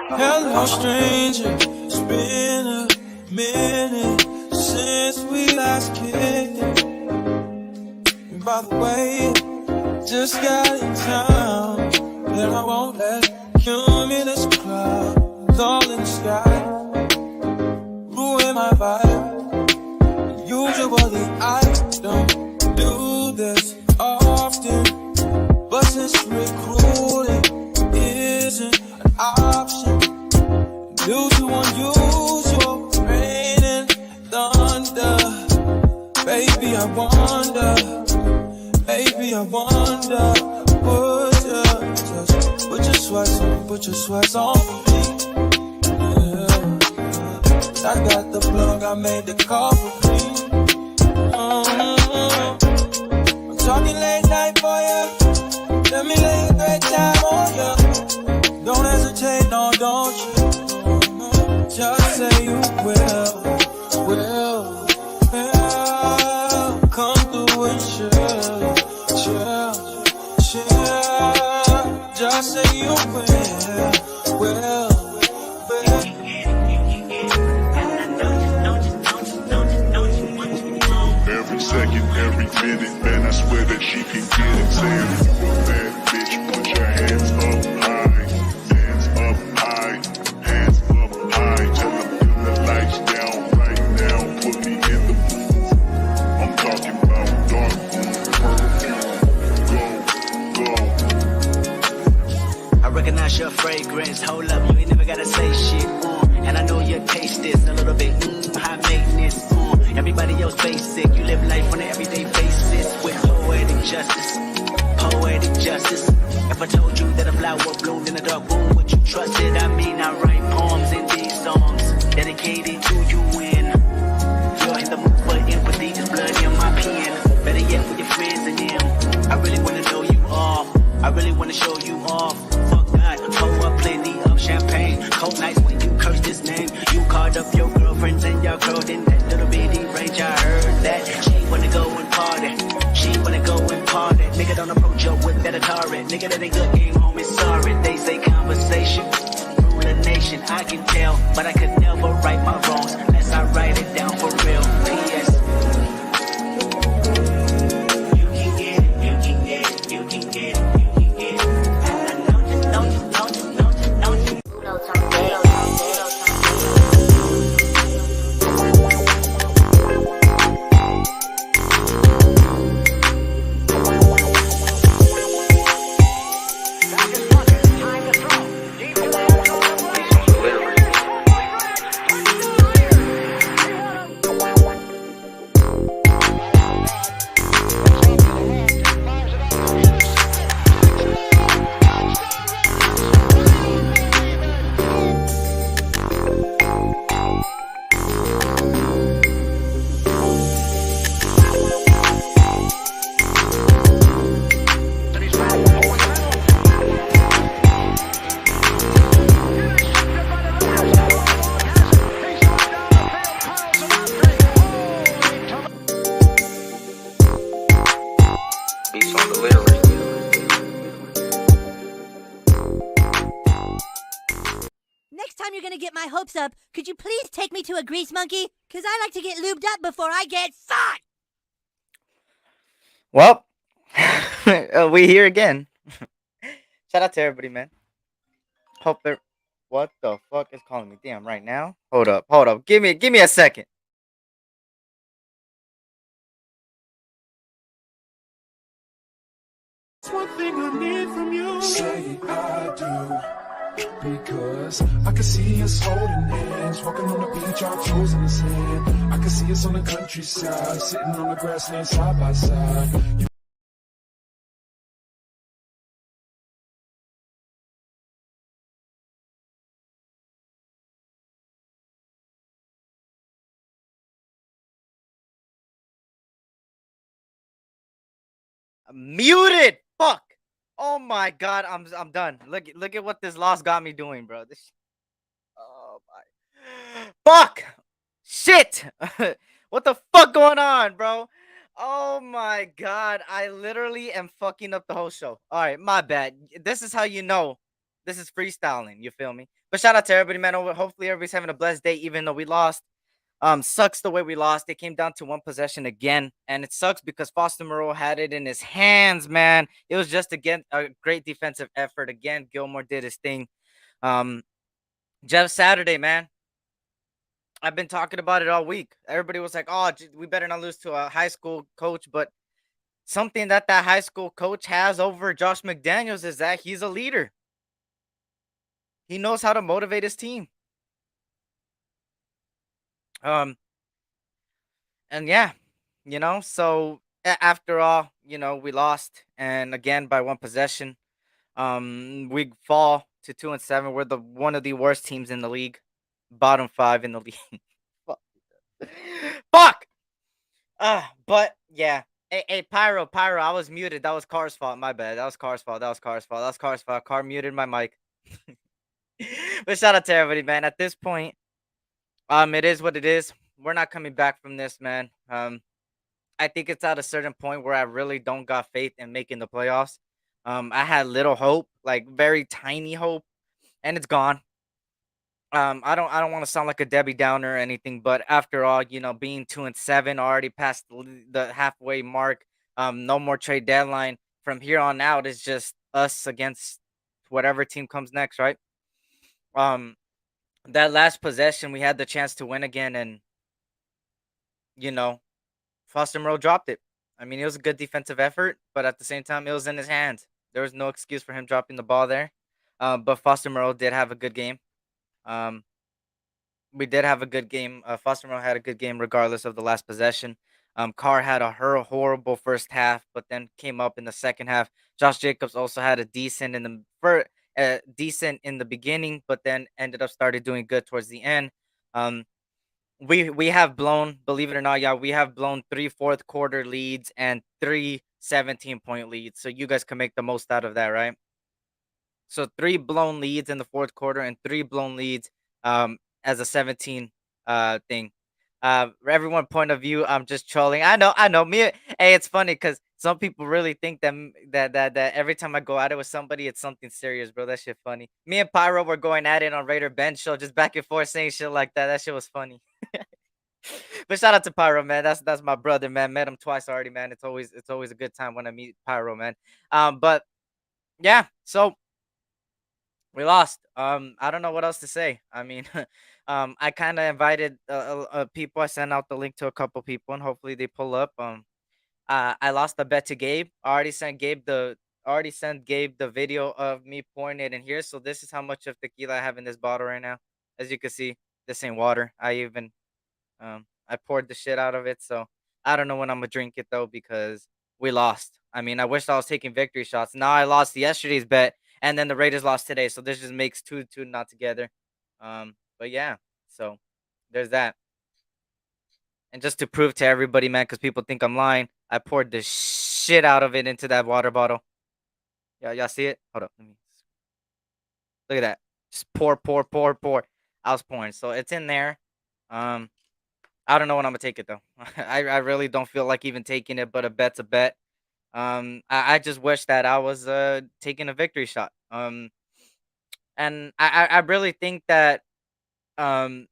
Hello, stranger. It's been a minute since we last kicked it. And by the way, just got in town, and I won't let cumulus clouds all in the sky ruin my vibe. Usually I don't do this often, but since recruiting isn't an option due to unusual rain and thunder, baby, I wonder, put your sweats on for me. Yeah. I got the plug, I made the call for me. I'm talking late night for ya. Let me lay a great time on ya. Don't hesitate, no, don't you? Just say you will. Come through and chill. Just say you will. Every second, every minute, man, I swear that she can get it. Saying, bad bitch, put your hands up high. Hands up high. Hands up high. Tell them turn the lights down right now. Put me in the mood. I'm talking about dark perfume. Go. I recognize your fragrance. Hold up, you ain't never gotta say shit. And I know your taste is a little bit high maintenance. Everybody else basic. You live life on an everyday basis with poetic justice. If I told you that a flower bloomed in a dark room, would you trust it? I mean, I write poems in these songs dedicated to you when you're in the mood for empathy. There's blood in my pen. Better yet, with your friends and them. I really wanna know you off. I really wanna show you off. Fuck God, pour up plenty of champagne. Cold nights when you curse this name. You called up your girlfriends and your girl in that little bitty range. I heard that she wanna go and party. Nigga, don't approach her with that Atari. Nigga, that ain't good game, homie, sorry. They say conversation rule a nation. I can tell, but I could never right my wrongs unless I write it down for real. P.S. You can get it, you can get it, you can get it, you can get it. Don't you. Next time you're gonna get my hopes up, could you please take me to a grease monkey? Cause I like to get lubed up before I get fucked! Well, we here again. Shout out to everybody, man. Hope they're... What the fuck is calling me? Damn, right now? Hold up. Give me a second. One thing I need from you. Say I do. Because I can see us holding hands, walking on the beach, our toes in the sand. I can see us on the countryside, sitting on the grassland side by side. Muted. Fuck. Oh my god, I'm done. Look at what this loss got me doing, bro. This. Oh my. Fuck. Shit. What the fuck going on, bro? Oh my god, I literally am fucking up the whole show. All right, my bad. This is how you know This is freestyling. You feel me? But shout out to everybody, man. Hopefully everybody's having a blessed day, even though we lost. Sucks the way we lost. It came down to one possession again, and it sucks because Foster Moreau had it in his hands, man. It was just again a great defensive effort. Again, Gilmore did his thing. Um, Jeff Saturday, man. I've been talking about it all week. Everybody was like, "Oh, we better not lose to a high school coach." But something that high school coach has over Josh McDaniels is that he's a leader. He knows how to motivate his team. Um, and yeah, so after all, we lost, and again by one possession. We fall to 2-7. We're the one of the worst teams in the league, bottom 5 in the league. Fuck. Fuck. But yeah. Hey, Pyro, I was muted. That was Carr's fault. My bad. That was Carr's fault. Carr muted my mic. But shout out to everybody, man. At this point, it is what it is. We're not coming back from this, man. I think it's at a certain point where I really don't got faith in making the playoffs. I had little hope, like very tiny hope, and it's gone. I don't want to sound like a Debbie Downer or anything, but after all, being 2-7, already past the halfway mark. No more trade deadline. From here on out, it's just us against whatever team comes next, right? Um, that last possession, we had the chance to win again, and you know, Foster Moreau dropped it. I mean, it was a good defensive effort, but at the same time, it was in his hands. There was no excuse for him dropping the ball there. But Foster Moreau did have a good game. Um, we did have a good game. Foster Moreau had a good game regardless of the last possession. Carr had a horrible first half, but then came up in the second half. Josh Jacobs also had a decent in the beginning, but then ended up started doing good towards the end. Um, we have blown, believe it or not, yeah, we have blown 3 fourth quarter leads and 3 17-point leads. So you guys can make the most out of that, right? So 3 blown leads in the fourth quarter and 3 blown leads as a 17 thing. Everyone point of view, I'm just trolling. I know. Hey, it's funny because some people really think that every time I go at it with somebody, it's something serious, bro. That shit funny. Me and Pyro were going at it on Raider Bench show, just back and forth saying shit like that. That shit was funny. But shout out to Pyro, man. That's my brother, man. Met him twice already, man. It's always a good time when I meet Pyro, man. But yeah, so we lost. I don't know what else to say. I mean, I kind of invited people. I sent out the link to a couple people, and hopefully they pull up. I lost the bet to Gabe. I already sent Gabe the video of me pouring it in here. So this is how much of tequila I have in this bottle right now. As you can see, this ain't water. I poured the shit out of it. So I don't know when I'm gonna drink it though because we lost. I mean, I wish I was taking victory shots. Now I lost yesterday's bet, and then the Raiders lost today. So this just makes two not together. But yeah, so there's that. And just to prove to everybody, man, because people think I'm lying, I poured the shit out of it into that water bottle. Yeah, y'all see it? Hold up. Look at that. Just pour, pour, pour, pour. I was pouring. So it's in there. Um, I don't know when I'm gonna take it though. I really don't feel like even taking it, but a bet's a bet. I just wish that I was taking a victory shot. And I really think that um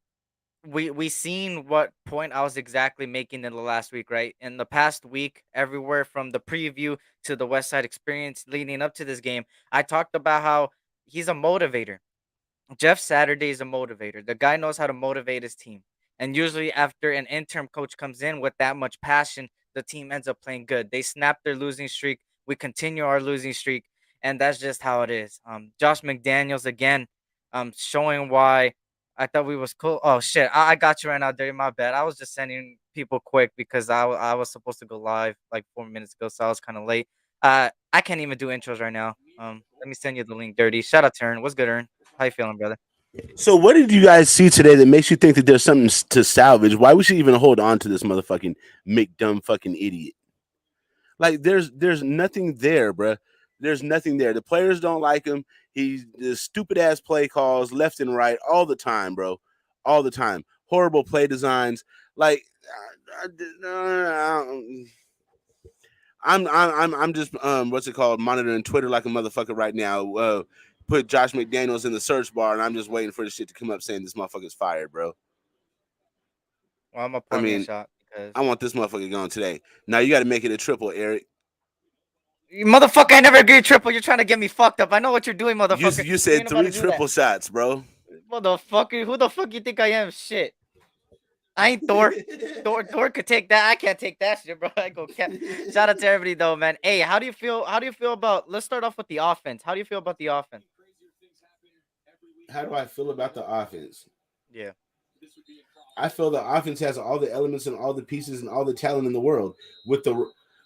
we seen what point I was exactly making in the last week, right? In the past week, everywhere from the preview to the West Side experience leading up to this game, I talked about how he's a motivator. Jeff Saturday is a motivator. The guy knows how to motivate his team. And usually, after an interim coach comes in with that much passion, the team ends up playing good. They snap their losing streak. We continue our losing streak. And that's just how it is. Josh McDaniels, again, showing why I thought we was cool. Oh, shit. I got you right now, Dirty. My bad. I was just sending people quick because I was supposed to go live like 4 minutes ago, so I was kind of late. I can't even do intros right now. Let me send you the link, Dirty. Shout out to Ern. What's good, Ern? How you feeling, brother? So, what did you guys see today that makes you think that there's something to salvage? Why we should even hold on to this motherfucking McDumb fucking idiot? Like, there's nothing there, bruh. There's nothing there. The players don't like him. He's the stupid ass play calls left and right all the time, bro. All the time. Horrible play designs. Like, I'm just what's it called, monitoring Twitter like a motherfucker right now. put Josh McDaniels in the search bar, and I'm just waiting for the shit to come up saying this motherfucker's fired, bro. Well, I'm gonna I pour me a mean, shot because I want this motherfucker going today. Now you got to make it a triple, Eric. you motherfucker, I never agreed triple. You're trying to get me fucked up. I know what you're doing, You motherfucker. you You said ain't about to 3 do that. triple shots, bro. Motherfucker, who the fuck you think I am? Shit. I ain't Thor. Thor could take that. I can't take that shit, bro. I go shout out to everybody though, man. Hey, how do you feel? How do you feel about let's start off with the offense. How do you feel about the offense? How do I feel about the offense? Yeah. I feel the offense has all the elements and all the pieces and all the talent in the world.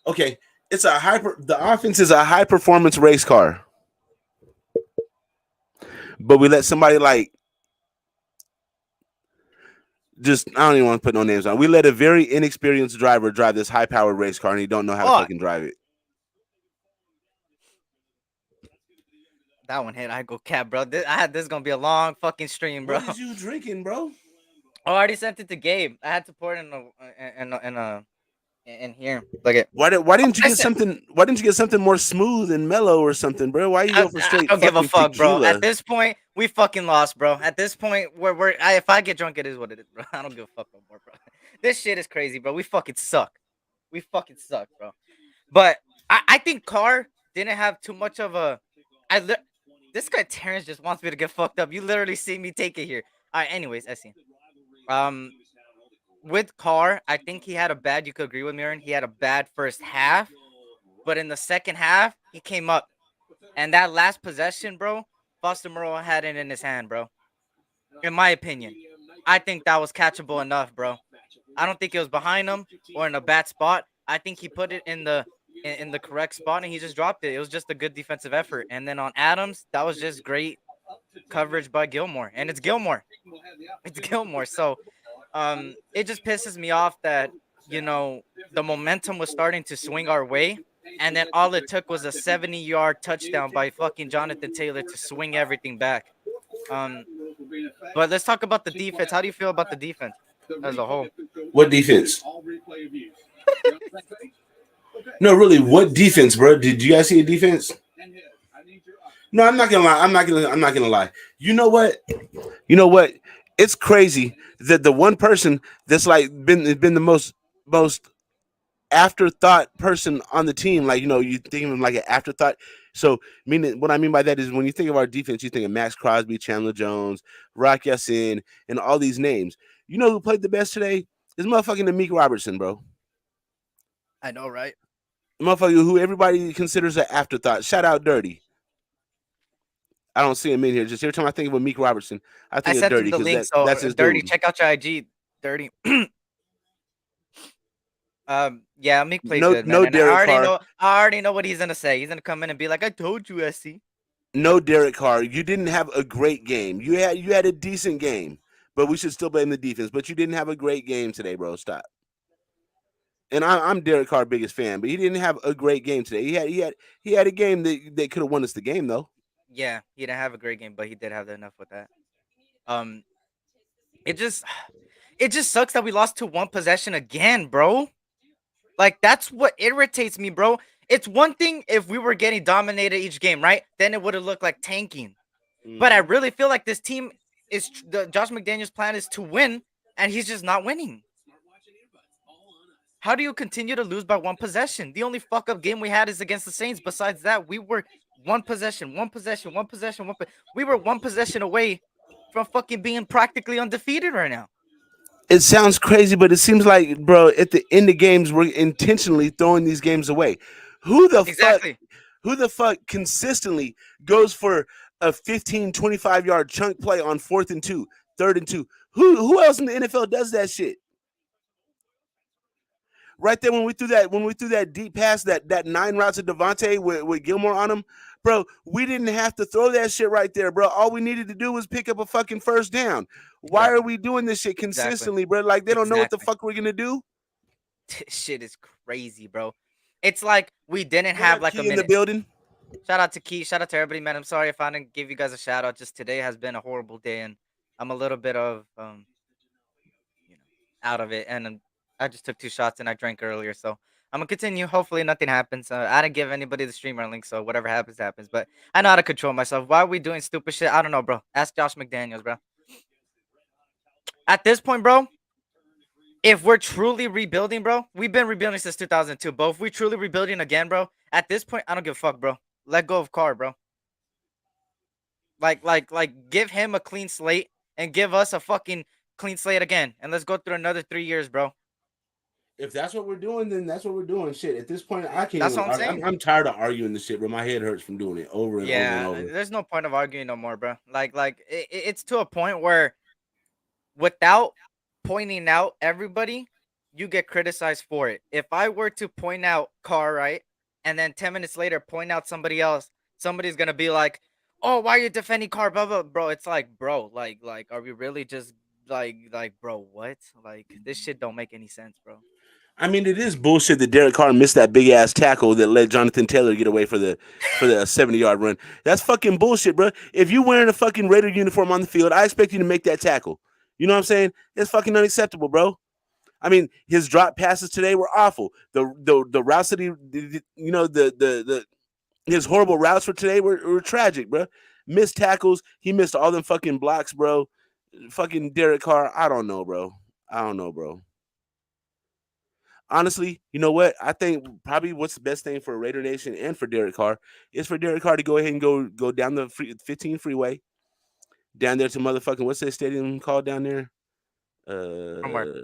Okay, the offense is a high performance race car, but we let somebody like just I don't even want to put no names on. We let a very inexperienced driver drive this high powered race car, and he don't know how to fucking drive it. That one hit. I go cap, bro. I had this gonna be a long fucking stream, bro. What is you drinking, bro? Oh, I already sent it to Gabe. I had to pour it in here. Look at. Why didn't you get something? Why didn't you get something more smooth and mellow or something, bro? Why you go for I straight don't give a fucking fuck, bro. tequila? At this point, we fucking lost, bro. At this point, if I get drunk, it is what it is, bro. I don't give a fuck no more, bro. This shit is crazy, bro. We fucking suck. We fucking suck, bro. But I think Carr didn't have too much of a. This guy Terrence just wants me to get fucked up. You literally see me take it here. All right. Anyways, I see. Um, with Carr, I think he had a bad. You could agree with me, Aaron. He had a bad first half, but in the second half, he came up. And that last possession, bro, Foster Moreau had it in his hand, bro. In my opinion, I think that was catchable enough, bro. I don't think it was behind him or in a bad spot. I think he put it in the correct spot and he just dropped it. It was just a good defensive effort. And then on Adams, that was just great coverage by Gilmore. And it's Gilmore. It's Gilmore. So it just pisses me off that, the momentum was starting to swing our way. And then all it took was a 70-yard touchdown by fucking Jonathan Taylor to swing everything back. But let's talk about the defense. How do you feel about the defense as a whole? What defense? No, really, what defense, bro? Did you guys see a defense? No, I'm not gonna lie. I'm not gonna lie. You know what? It's crazy that the one person that's like been the most afterthought person on the team, like you think of him like an afterthought. So, meaning what I mean by that is when you think of our defense, you think of Max Crosby, Chandler Jones, Rock Yassin, and all these names. You know who played the best today? Is motherfucking Amik Robertson, bro. I know, right? Motherfucker who everybody considers an afterthought. Shout out Dirty. I don't see him in here. Just every time I think of Amik Robertson, I think of sent Dirty him the link, because so that's his Dirty, dude. check out your IG, Dirty. Yeah, Meek played No, good, man. no And Derek Carr. I already know what he's gonna say. He's gonna come in and be like, "I told you, SC." No Derek Carr. You didn't have a great game. You had a decent game, but we should still blame the defense. But you didn't have a great game today, bro. Stop. And I'm Derek Carr's biggest fan, but he didn't have a great game today. He had a game that could have won us the game though. Yeah, he didn't have a great game, but he did have enough with that. Um, it just sucks that we lost to one possession again, bro. Like that's what irritates me, bro. It's one thing if we were getting dominated each game, right? Then it would have looked like tanking. But I really feel like this team Josh McDaniels' plan is to win, and he's just not winning. How do you continue to lose by one possession? The only fuck up game we had is against the Saints. Besides that, we were one possession. We were one possession away from fucking being practically undefeated right now. It sounds crazy, but it seems like, bro, at the end of games, we're intentionally throwing these games away. Who the fuck consistently goes for a 15, 25-yard chunk play on 4th and 2, 3rd and 2? Who else in the NFL does that shit? Right there when we threw that deep pass, that 9 routes to Devontae with Gilmore on him, bro, we didn't have to throw that shit right there, bro. All we needed to do was pick up a fucking first down. Why are we doing this shit consistently, bro? Like they don't know what the fuck we're gonna do. This shit is crazy, bro. It's like we didn't have like a minute. In the building. Shout out to Key. Shout out to everybody, man. I'm sorry if I didn't give you guys a shout out. Just today has been a horrible day, and I'm a little bit of out of it, and I just took 2 shots and I drank earlier, so I'm gonna continue. Hopefully, nothing happens. I didn't give anybody the streamer link, so whatever happens, happens. But I know how to control myself. Why are we doing stupid shit? I don't know, bro. Ask Josh McDaniels, bro. At this point, bro, if we're truly rebuilding, bro, we've been rebuilding since 2002. But if we truly rebuilding again, bro, at this point, I don't give a fuck, bro. Let go of Carr, bro. Like, give him a clean slate and give us a fucking clean slate again, and let's go through another 3 years, bro. If that's what we're doing, then that's what we're doing. Shit, at this point, I can't That's even what I'm argue. saying. I'm tired of arguing this shit, bro. My head hurts from doing it over and over and Yeah, over. there's no point of arguing no more, bro. It's to a point where without pointing out everybody, you get criticized for it. If I were to point out Carr, right, and then 10 minutes later point out somebody else, somebody's gonna be like, "Oh, why are you defending Carr?" Blah blah, bro. It's like, bro, like, are we really just bro, what? Like, this shit don't make any sense, bro. I mean, it is bullshit that Derek Carr missed that big ass tackle that let Jonathan Taylor get away for the 70-yard run. That's fucking bullshit, bro. If you wearing a fucking Raider uniform on the field, I expect you to make that tackle. You know what I'm saying? It's fucking unacceptable, bro. I mean, his drop passes today were awful. The routes that the his horrible routes for today were tragic, bro. Missed tackles. He missed all them fucking blocks, bro. Fucking Derek Carr. I don't know, bro. Honestly, you know what? I think probably what's the best thing for Raider Nation and for Derek Carr is for Derek Carr to go ahead and go down the 15 freeway, down there to motherfucking, what's that stadium called down there? From where?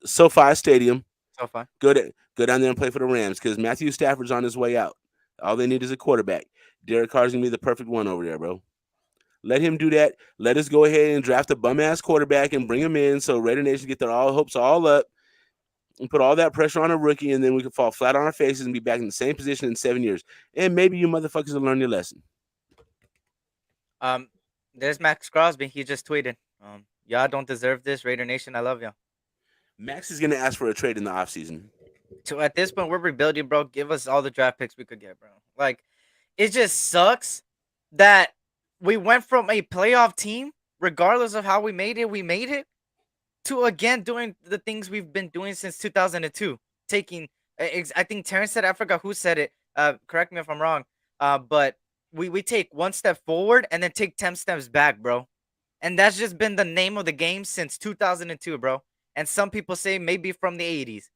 SoFi Stadium. So far. Go down there and play for the Rams because Matthew Stafford's on his way out. All they need is a quarterback. Derek Carr's gonna be the perfect one over there, bro. Let him do that. Let us go ahead and draft a bum ass quarterback and bring him in so Raider Nation get their hopes all up and put all that pressure on a rookie, and then we can fall flat on our faces and be back in the same position in 7 years. And maybe you motherfuckers will learn your lesson. There's Max Crosby. He just tweeted. Y'all don't deserve this, Raider Nation. I love y'all. Max is gonna ask for a trade in the offseason. So at this point, we're rebuilding, bro. Give us all the draft picks we could get, bro. Like, it just sucks that we went from a playoff team, regardless of how we made it, to again doing the things we've been doing since 2002. Taking, I think Terrence said, I forgot who said it. Correct me if I'm wrong. But we take one step forward and then take 10 steps back, bro. And that's just been the name of the game since 2002, bro. And some people say maybe from the 80s.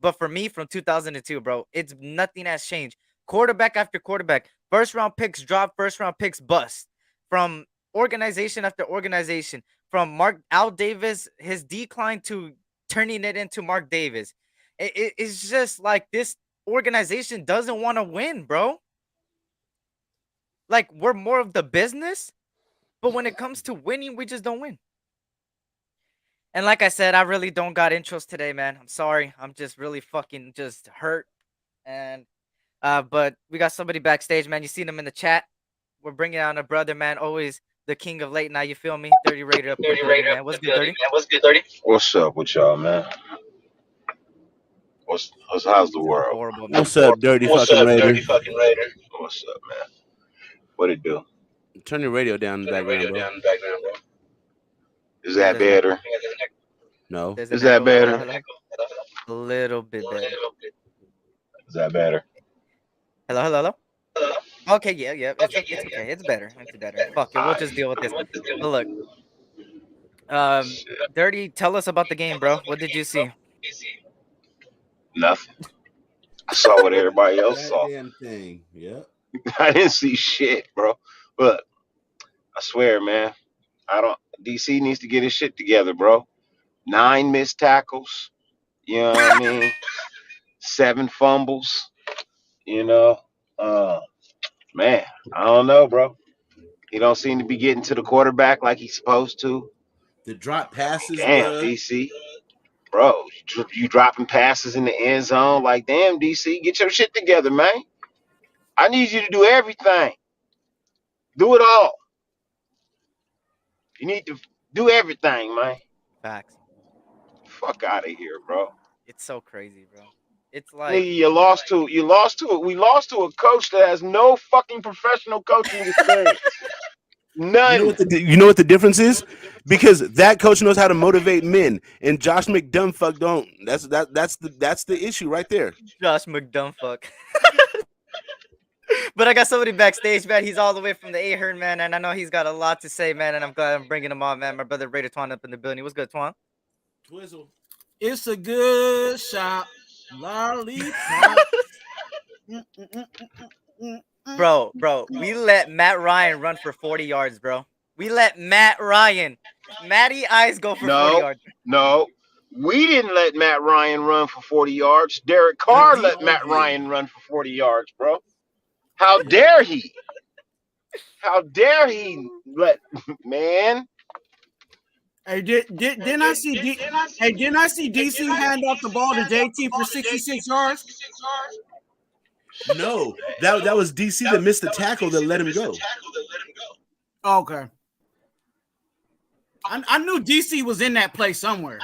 But for me, from 2002, bro, it's nothing has changed. Quarterback after quarterback, first round picks drop, first round picks bust. From organization after organization, from Al Davis, his decline to turning it into Mark Davis. It's just like this organization doesn't want to win, bro. Like, we're more of the business, but when it comes to winning, we just don't win. And like I said, I really don't got intros today, man. I'm sorry. I'm just really fucking just hurt. And but we got somebody backstage, man. You seen him in the chat. We're bringing on a brother, man. Always the king of late night. You feel me? 30 Raider up. 30 Raider, man. What's good, 30? What's good, 30? What's up with y'all, man? How's the Sounds world? horrible, man. What's up, dirty What's fucking up, Raider? dirty fucking Raider? What's up, man? What it do? Turn your radio down in the background, bro. bro. Is that better? No. There's an Is that echo. better? Hello? A little bit better. Is that better? Hello? Okay, yeah. It's okay. It's better. It's better. Fuck it. We'll just deal with this. But look, Dirty, tell us about the game, bro. What did you see? Nothing. I saw what everybody else saw. Damn thing. Yep. I didn't see shit, bro. But I swear, man, DC needs to get his shit together, bro. 9 missed tackles. You know what I mean? 7 fumbles. You know, man, I don't know, bro. He don't seem to be getting to the quarterback like he's supposed to. The drop passes, Damn, bro. DC, bro, you dropping passes in the end zone. Like, damn, DC, get your shit together, man. I need you to do everything. Do it all. You need to do everything, man. Facts. Fuck out of here, bro. It's so crazy, bro. It's like Nigga, we lost to a coach that has no fucking professional coaching experience. None. You know what the difference is? Because that coach knows how to motivate men, and Josh McDumbfuck don't. That's the issue right there. Josh McDumbfuck. But I got somebody backstage, man. He's all the way from the Ahern, man, and I know he's got a lot to say, man. And I'm glad I'm bringing him on, man. My brother Raider Twan up in the building. What's good, Twan? Twizzle. It's a good shot. Lollipop. Bro, we let Matt Ryan run for 40 yards, bro. We let Matty Ice go for 40 yards. No. We didn't let Matt Ryan run for 40 yards. Derek Carr let Matt Ryan run for 40 yards, bro. How dare he? How dare he let man? Hey, didn't I see DC hand off the ball to JT for 66 yards? No, that was DC that missed the tackle that let him go. Okay. I knew DC was in that play somewhere.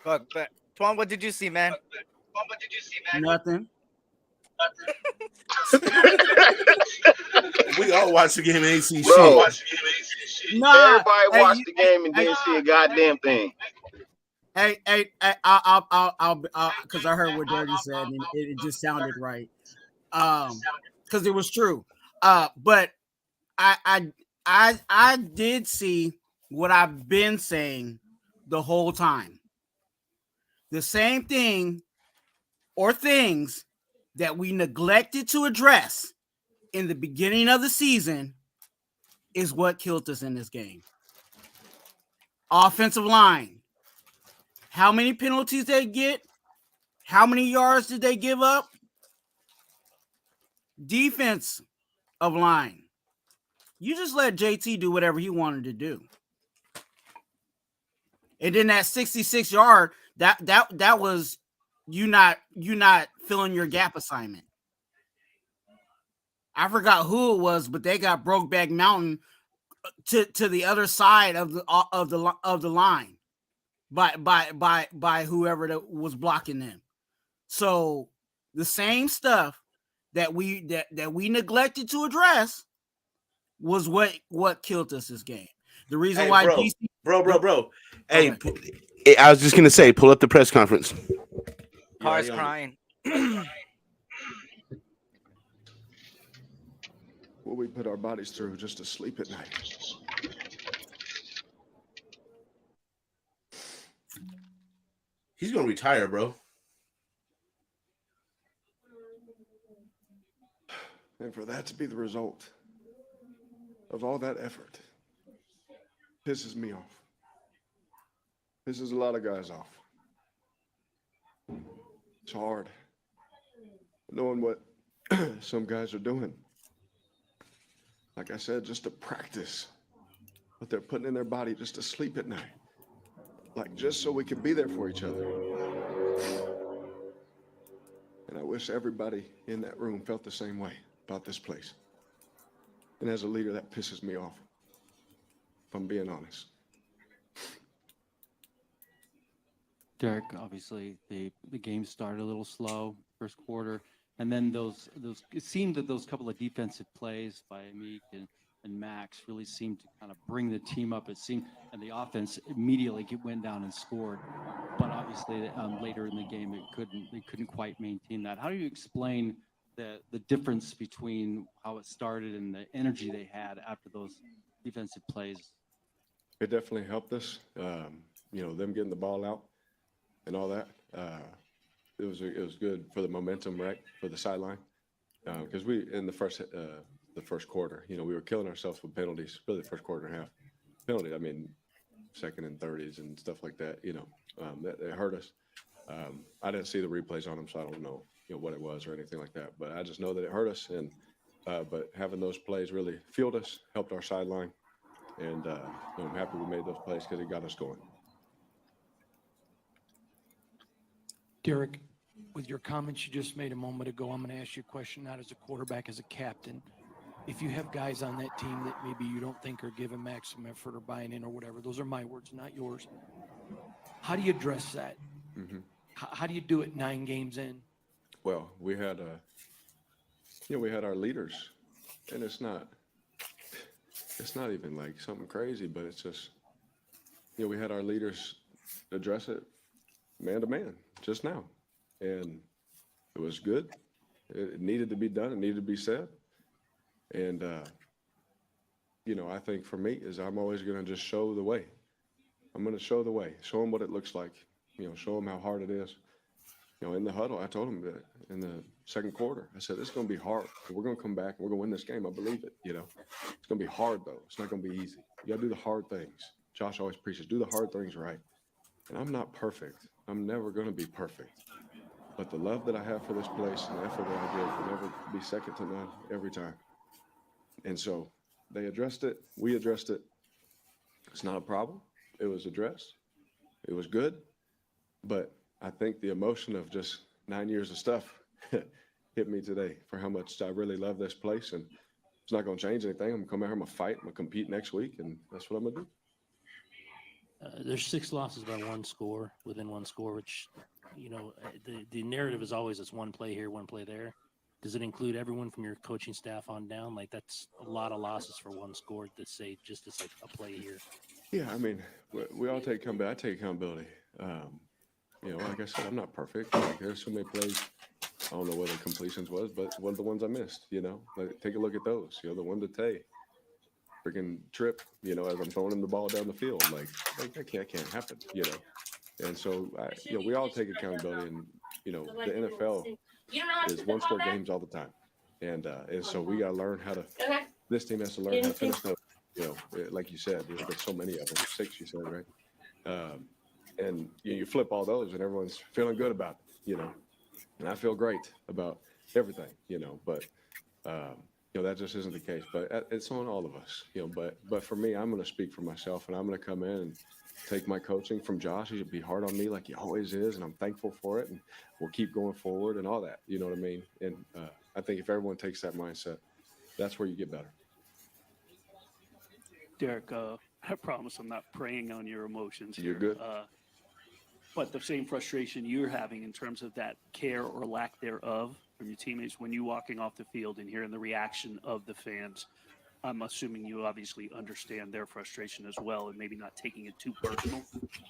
But Twan, what did you see, man? Nothing. We all watched the game and ain't see Bro, shit. Nah, everybody watched the game and didn't see a goddamn thing. Hey, I'll because I heard what Dirty said and it just sounded right. Because it was true. But I did see what I've been saying the whole time. The same thing or things that we neglected to address in the beginning of the season is what killed us in this game. Offensive line. How many penalties they get? How many yards did they give up? Defense of line. You just let JT do whatever he wanted to do. And then that 66 yard, that was you not filling your gap assignment. I forgot who it was, but they got Brokeback Mountain to the other side of the line by whoever that was blocking them. So the same stuff that we neglected to address was what killed us this game. The reason why bro, DC bro. Hey, I was just gonna say, pull up the press conference. Carr's crying. What we put our bodies through just to sleep at night. He's gonna retire, bro. And for that to be the result of all that effort pisses me off. Pisses a lot of guys off. It's hard knowing what some guys are doing. Like I said, just to practice what they're putting in their body just to sleep at night. Like just so we can be there for each other. And I wish everybody in that room felt the same way about this place. And as a leader, that pisses me off, if I'm being honest. Derek, obviously the game started a little slow first quarter, and then those it seemed that those couple of defensive plays by Meek and Max really seemed to kind of bring the team up. It seemed, and the offense immediately went down and scored. But obviously later in the game they couldn't quite maintain that. How do you explain the difference between how it started and the energy they had after those defensive plays? It definitely helped us. Them getting the ball out and all that. It was good for the momentum, right, for the sideline. Because we in the first quarter, we were killing ourselves with penalties. Really, the first quarter and a half penalties. I mean, second and 30s and stuff like that. That hurt us. I didn't see the replays on them, so I don't know, what it was or anything like that. But I just know that it hurt us, and but having those plays really fueled us, helped our sideline, and I'm happy we made those plays because it got us going. Derek, with your comments you just made a moment ago, I'm going to ask you a question, not as a quarterback, as a captain. If you have guys on that team that maybe you don't think are giving maximum effort or buying in or whatever, those are my words, not yours. How do you address that? Mm-hmm. How do you do it 9 games in? Well, we had we had our leaders, and it's not even like something crazy, but it's just, we had our leaders address it man to man just now, and it was good. It needed to be done. It needed to be said. And, I think for me is I'm always going to just show the way. I'm going to show the way, show them what it looks like, show them how hard it is. In the huddle, I told them that in the second quarter, I said, it's going to be hard. We're going to come back and we're going to win this game. I believe it. It's going to be hard, though. It's not going to be easy. You got to do the hard things. Josh always preaches, do the hard things right. And I'm not perfect. I'm never going to be perfect. But the love that I have for this place and the effort that I give will never be second to none every time. And so they addressed it. We addressed it. It's not a problem. It was addressed. It was good. But I think the emotion of just 9 years of stuff hit me today for how much I really love this place. And it's not going to change anything. I'm going to come out here, I'm going to fight, I'm going to compete next week, and that's what I'm going to do. There's 6 losses by 1 score, within 1 score, which, the narrative is always it's 1 play here, 1 play there. Does it include everyone from your coaching staff on down? Like, that's a lot of losses for 1 score that say just it's like a play here. Yeah, I mean, we all take accountability. I take accountability. Like I said, I'm not perfect. Like, there's so many plays. I don't know what the completions was, but one of the ones I missed, like, take a look at those. The one to Tay, freaking trip, as I'm throwing him the ball down the field. Like that can't happen, And so, we all take accountability. And, the NFL is 1-score games all the time. And so we got to learn how to, this team has to learn how to finish those, like you said, there's been so many of them, 6 you said, right? And you flip all those and everyone's feeling good about it, and I feel great about everything, but, that just isn't the case, but it's on all of us, but for me, I'm going to speak for myself, and I'm going to come in and take my coaching from Josh. He should be hard on me like he always is, and I'm thankful for it, and we'll keep going forward and all that, you know what I mean? And I think if everyone takes that mindset, that's where you get better. Derek, I promise I'm not preying on your emotions. You're good. But the same frustration you're having in terms of that care or lack thereof from your teammates when you walking off the field and hearing the reaction of the fans, I'm assuming you obviously understand their frustration as well and maybe not taking it too personal.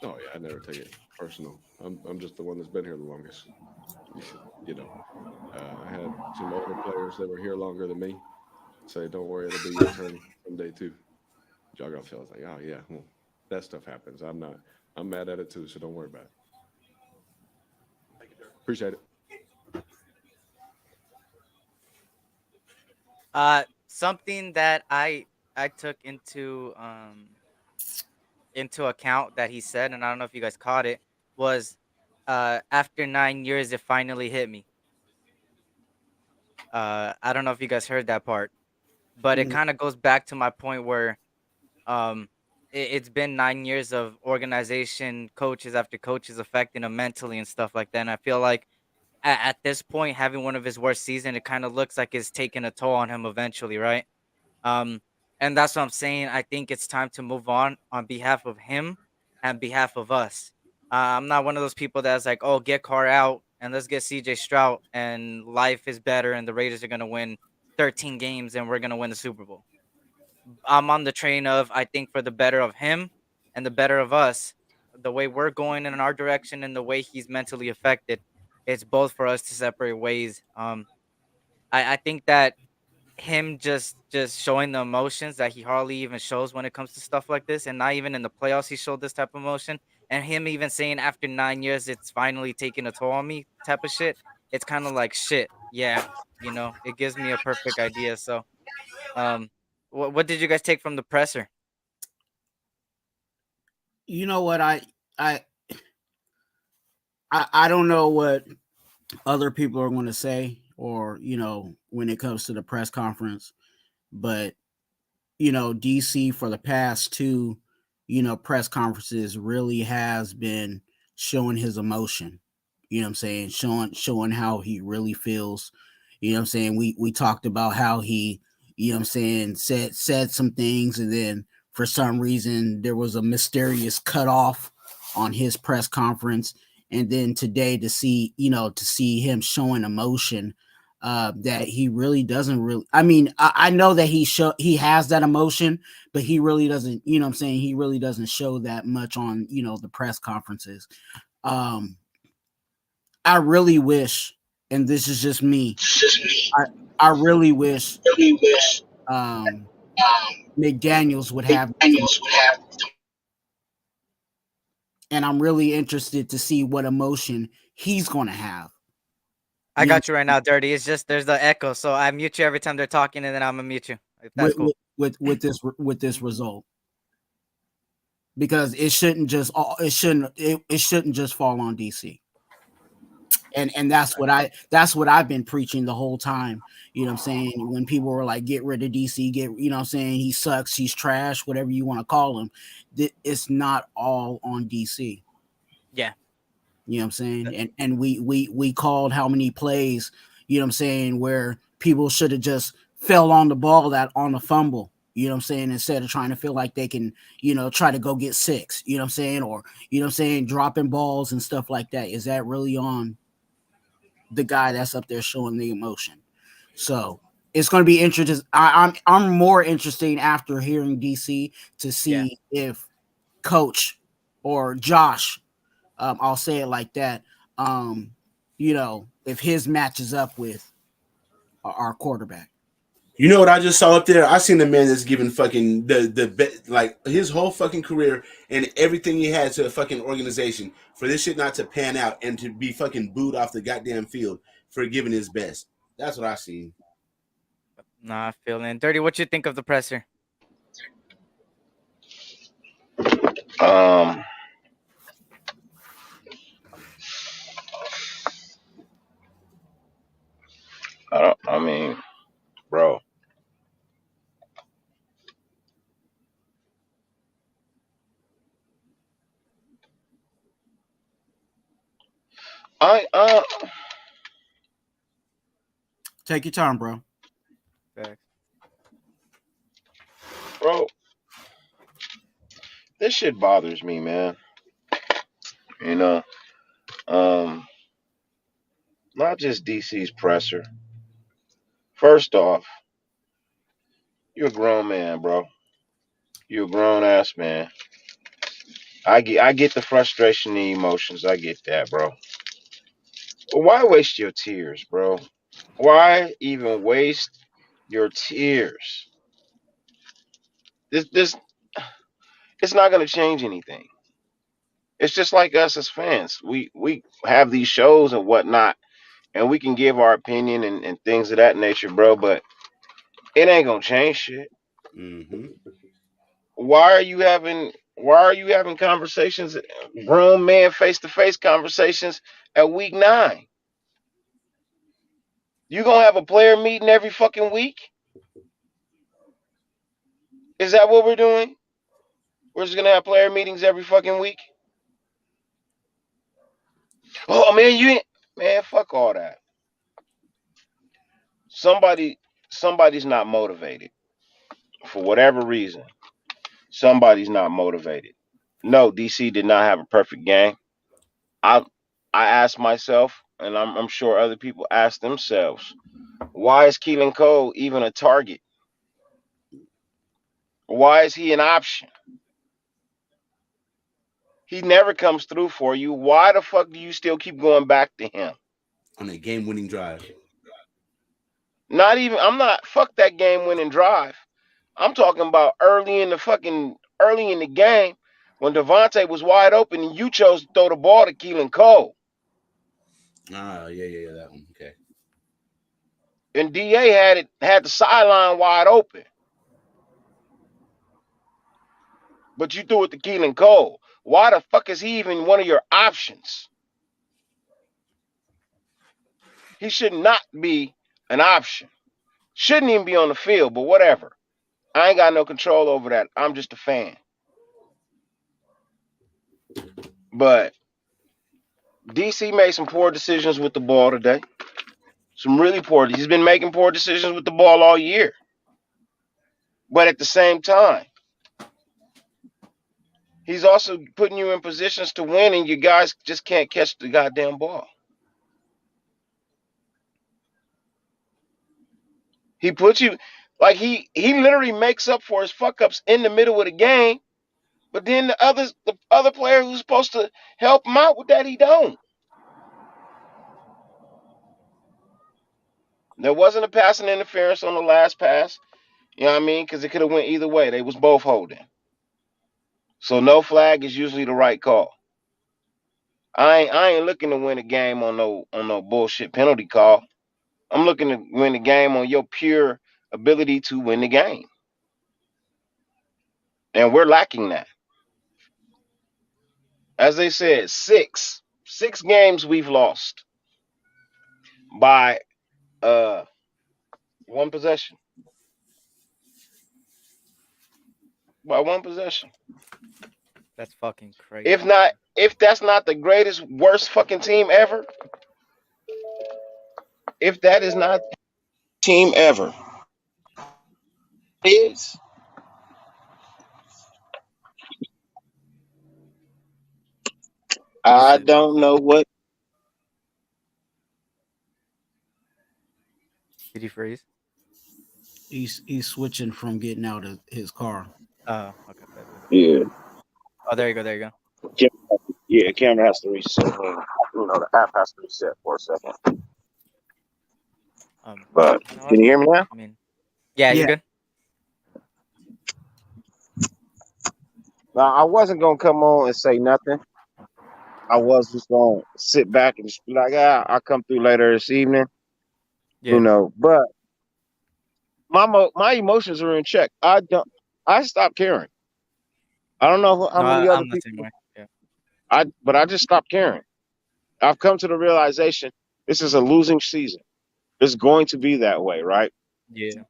Oh yeah, I never take it personal. I'm just the one that's been here the longest. I had some older players that were here longer than me say, "Don't worry, it'll be your turn from day 2." Y'all got to feel like, oh yeah, well, that stuff happens. I'm mad at it too, so don't worry about it. Appreciate it. Something that I took into account that he said, and I don't know if you guys caught it, was after 9 years it finally hit me. I don't know if you guys heard that part, but it kind of goes back to my point where it's been 9 years of organization, coaches after coaches affecting him mentally and stuff like that. And I feel like at this point, having one of his worst seasons, it kind of looks like it's taking a toll on him eventually, right? And that's what I'm saying. I think it's time to move on behalf of him and behalf of us. I'm not one of those people that's like, oh, get Carr out and let's get CJ Stroud and life is better and the Raiders are going to win 13 games and we're going to win the Super Bowl. I'm on the train of, I think for the better of him and the better of us, the way we're going in our direction and the way he's mentally affected, it's both for us to separate ways. I think that him just showing the emotions that he hardly even shows when it comes to stuff like this, and not even in the playoffs he showed this type of emotion, and him even saying after 9 years it's finally taking a toll on me type of shit, it's kind of like shit. Yeah, it gives me a perfect idea. So what did you guys take from the presser? You know what, I don't know what other people are going to say, or when it comes to the press conference, but DC for the past 2 press conferences really has been showing his emotion. I'm saying, showing how he really feels. I'm saying, we talked about how he said some things, and then for some reason there was a mysterious cutoff on his press conference. And then today to see him showing emotion that he really doesn't really. I mean, I know that he has that emotion, but he really doesn't. You know what I'm saying? He really doesn't show that much on the press conferences. I really wish, and this is just me. I really wish McDaniels would have, and I'm really interested to see what emotion he's going to have. I got you right now, Dirty. It's just there's the echo, so I mute you every time they're talking, and then I'm gonna mute you. If that's cool. With this result, because it shouldn't just fall on DC. And that's what I've been preaching the whole time. You know what I'm saying? When people were like, get rid of DC, what I'm saying, he sucks, he's trash, whatever you want to call him. It's not all on DC. Yeah. You know what I'm saying? And we called how many plays, you know what I'm saying, where people should have just fell on the ball on the fumble, you know what I'm saying, instead of trying to feel like they can, try to go get 6, you know what I'm saying, or, you know what I'm saying, dropping balls and stuff like that. Is that really on the guy that's up there showing the emotion? So it's going to be interesting. I'm more interested after hearing DC to see if Coach or Josh, I'll say it like that, if his matches up with our quarterback. You know what I just saw up there? I seen the man that's giving fucking like his whole fucking career and everything he had to a fucking organization for this shit not to pan out and to be fucking booed off the goddamn field for giving his best. That's what I seen. Nah, feeling Dirty. What you think of the presser? I mean, bro. Take your time, bro. Bro, this shit bothers me, man. You know, not just DC's presser. First off, you're a grown man, bro. You're a grown ass man. I get the frustration, the emotions. I get that, bro. But why waste your tears, bro? Why even waste your tears? This it's not gonna change anything. It's just like us as fans. We have these shows and whatnot, and we can give our opinion and things of that nature, bro. But it ain't gonna change shit. Mm-hmm. Why are you having conversations, grown man face to face conversations at week 9? You gonna have a player meeting every fucking week? Is that what we're doing? We're just gonna have player meetings every fucking week? Oh man, you ain't man, fuck all that. Somebody's not motivated. For whatever reason. Somebody's not motivated. No, DC did not have a perfect game. I I asked myself, and I'm sure other people ask themselves, why is Keelan Cole even a target? Why is he an option? He never comes through for you. Why the fuck do you still keep going back to him? On a game-winning drive. Not even, I'm not, fuck that game winning drive. I'm talking about early in the game when Devontae was wide open and you chose to throw the ball to Keelan Cole. Yeah, that one. Okay. And DA had the sideline wide open. But you threw it to Keelan Cole. Why the fuck is he even one of your options? He should not be an option. Shouldn't even be on the field, but whatever. I ain't got no control over that. I'm just a fan. But DC made some poor decisions with the ball today. Some really poor. He's been making poor decisions with the ball all year. But at the same time, he's also putting you in positions to win, and you guys just can't catch the goddamn ball. He puts you like he literally makes up for his fuck ups in the middle of the game, but then the other player who's supposed to help him out with that, he don't. There wasn't a passing interference on the last pass. You know what I mean? Because it could have went either way. They was both holding. So no flag is usually the right call. I ain't looking to win a game on no bullshit penalty call. I'm looking to win the game on your pure ability to win the game. And we're lacking that. As they said, six games we've lost by one possession. By one possession. That's fucking crazy. If that's not the greatest, worst fucking team ever, if that is not team ever, is You I said don't know what. did he freeze? He's switching from getting out of his car. Oh, okay, bet. Yeah, Oh, there you go, there you go. yeah. Camera has to reset. The app has to reset for a second. But No, can you hear me now? I mean, yeah, you're Yeah. good. Now I wasn't gonna come on and say nothing. I was just gonna sit back and just be like, I'll come through later this evening. Yeah. But my emotions are in check. I stopped caring. I don't know how No, many other I'm the same people. way. Yeah. But I just stopped caring. I've come to the realization this is a losing season. It's going to be that way, right? Yeah.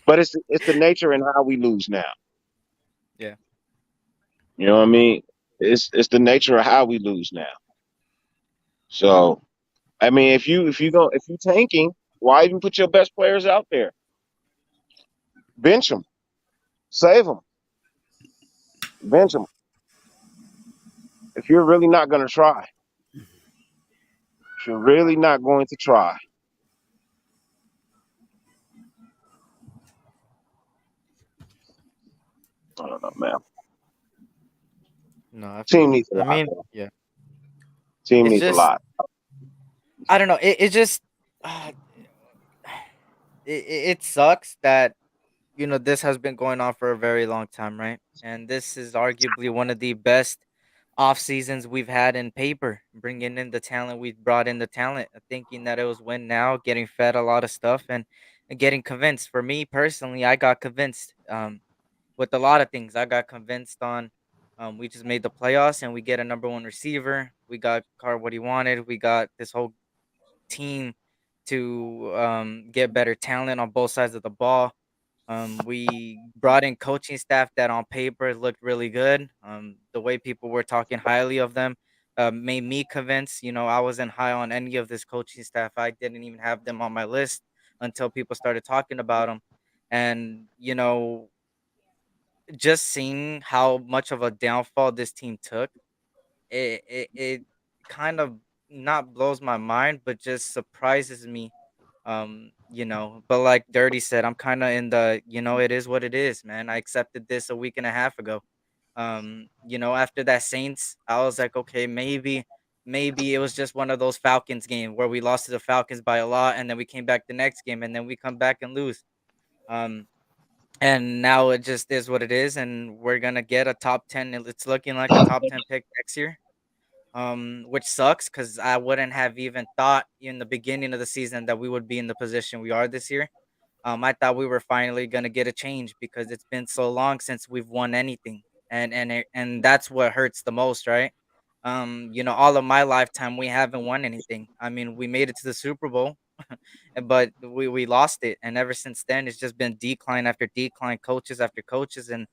But it's the nature and how we lose now. Yeah. You know what I mean? It's the nature of how we lose now. So I mean, if you tanking, why even put your best players out there? Bench them, save them, bench them. If you're really not going to try, if you're really not going to try, I don't know, man. No, I feel Team you. needs a I lot, mean, bro. yeah. Team It's needs a just lot. I don't know. It just uh, it sucks that this has been going on for a very long time, right? And this is arguably one of the best off seasons we've had in paper. Bringing in the talent, we brought in the talent, thinking that it was win now, getting fed a lot of stuff, and getting convinced. For me personally, I got convinced with a lot of things. I got convinced on. We just made the playoffs and we get a number one receiver. We got Carr what he wanted. We got this whole team to get better talent on both sides of the ball. We brought in coaching staff that on paper looked really good. The way people were talking highly of them made me convinced. I wasn't high on any of this coaching staff. I didn't even have them on my list until people started talking about them. And, just seeing how much of a downfall this team took, it kind of not blows my mind, but just surprises me. But like Dirty said, I'm kind of in the, it is what it is, man. I accepted this a week and a half ago. After that Saints, I was like, okay, maybe it was just one of those Falcons game where we lost to the Falcons by a lot, and then we came back the next game, and then we come back and lose. Um, and now it just is what it is, and we're gonna get a top 10. It's looking like a top 10 pick next year, which sucks because I wouldn't have even thought in the beginning of the season that we would be in the position we are this year. I thought we were finally gonna get a change because it's been so long since we've won anything, and that's what hurts the most, right? All of my lifetime we haven't won anything. I mean, we made it to the Super Bowl, but we lost it, and ever since then it's just been decline after decline, coaches after coaches, and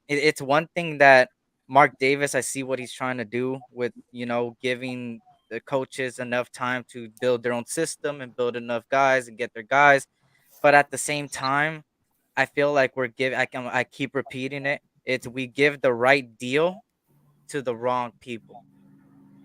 it's one thing that Mark Davis, I see what he's trying to do with giving the coaches enough time to build their own system and build enough guys and get their guys, but at the same time, I feel like I keep repeating it. It's we give the right deal to the wrong people.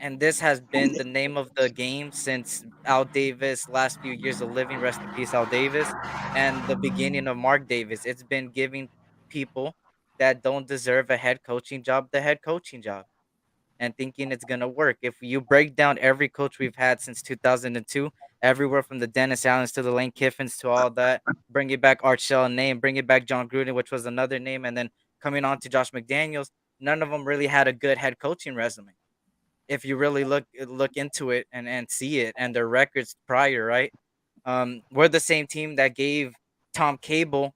and this has been the name of the game since Al Davis' last few years of living. Rest in peace, Al Davis, and the beginning of Mark Davis. It's been giving people that don't deserve a head coaching job the head coaching job, and thinking it's gonna work. If you break down every coach we've had since 2002, everywhere from the Dennis Allens to the Lane Kiffins to all that, bringing back Art Shell name, bringing back John Gruden, which was another name, and then coming on to Josh McDaniels, none of them really had a good head coaching resume. If you really look into it and see it and their records prior, right? We're the same team that gave Tom Cable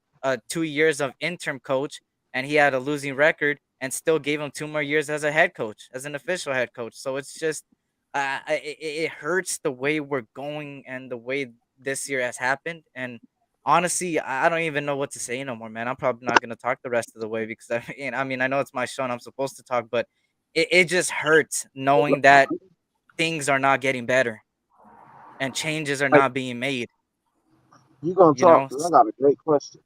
2 years of interim coach, and he had a losing record, and still gave him 2 more years as a head coach, as an official head coach. So it's just, it hurts the way we're going and the way this year has happened. And honestly, I don't even know what to say no more, man. I'm probably not gonna talk the rest of the way because I mean, I know it's my show and I'm supposed to talk, but it just hurts knowing that things are not getting better and changes are Like, not being made. you gonna You talk? know? 'Cause I got a great question.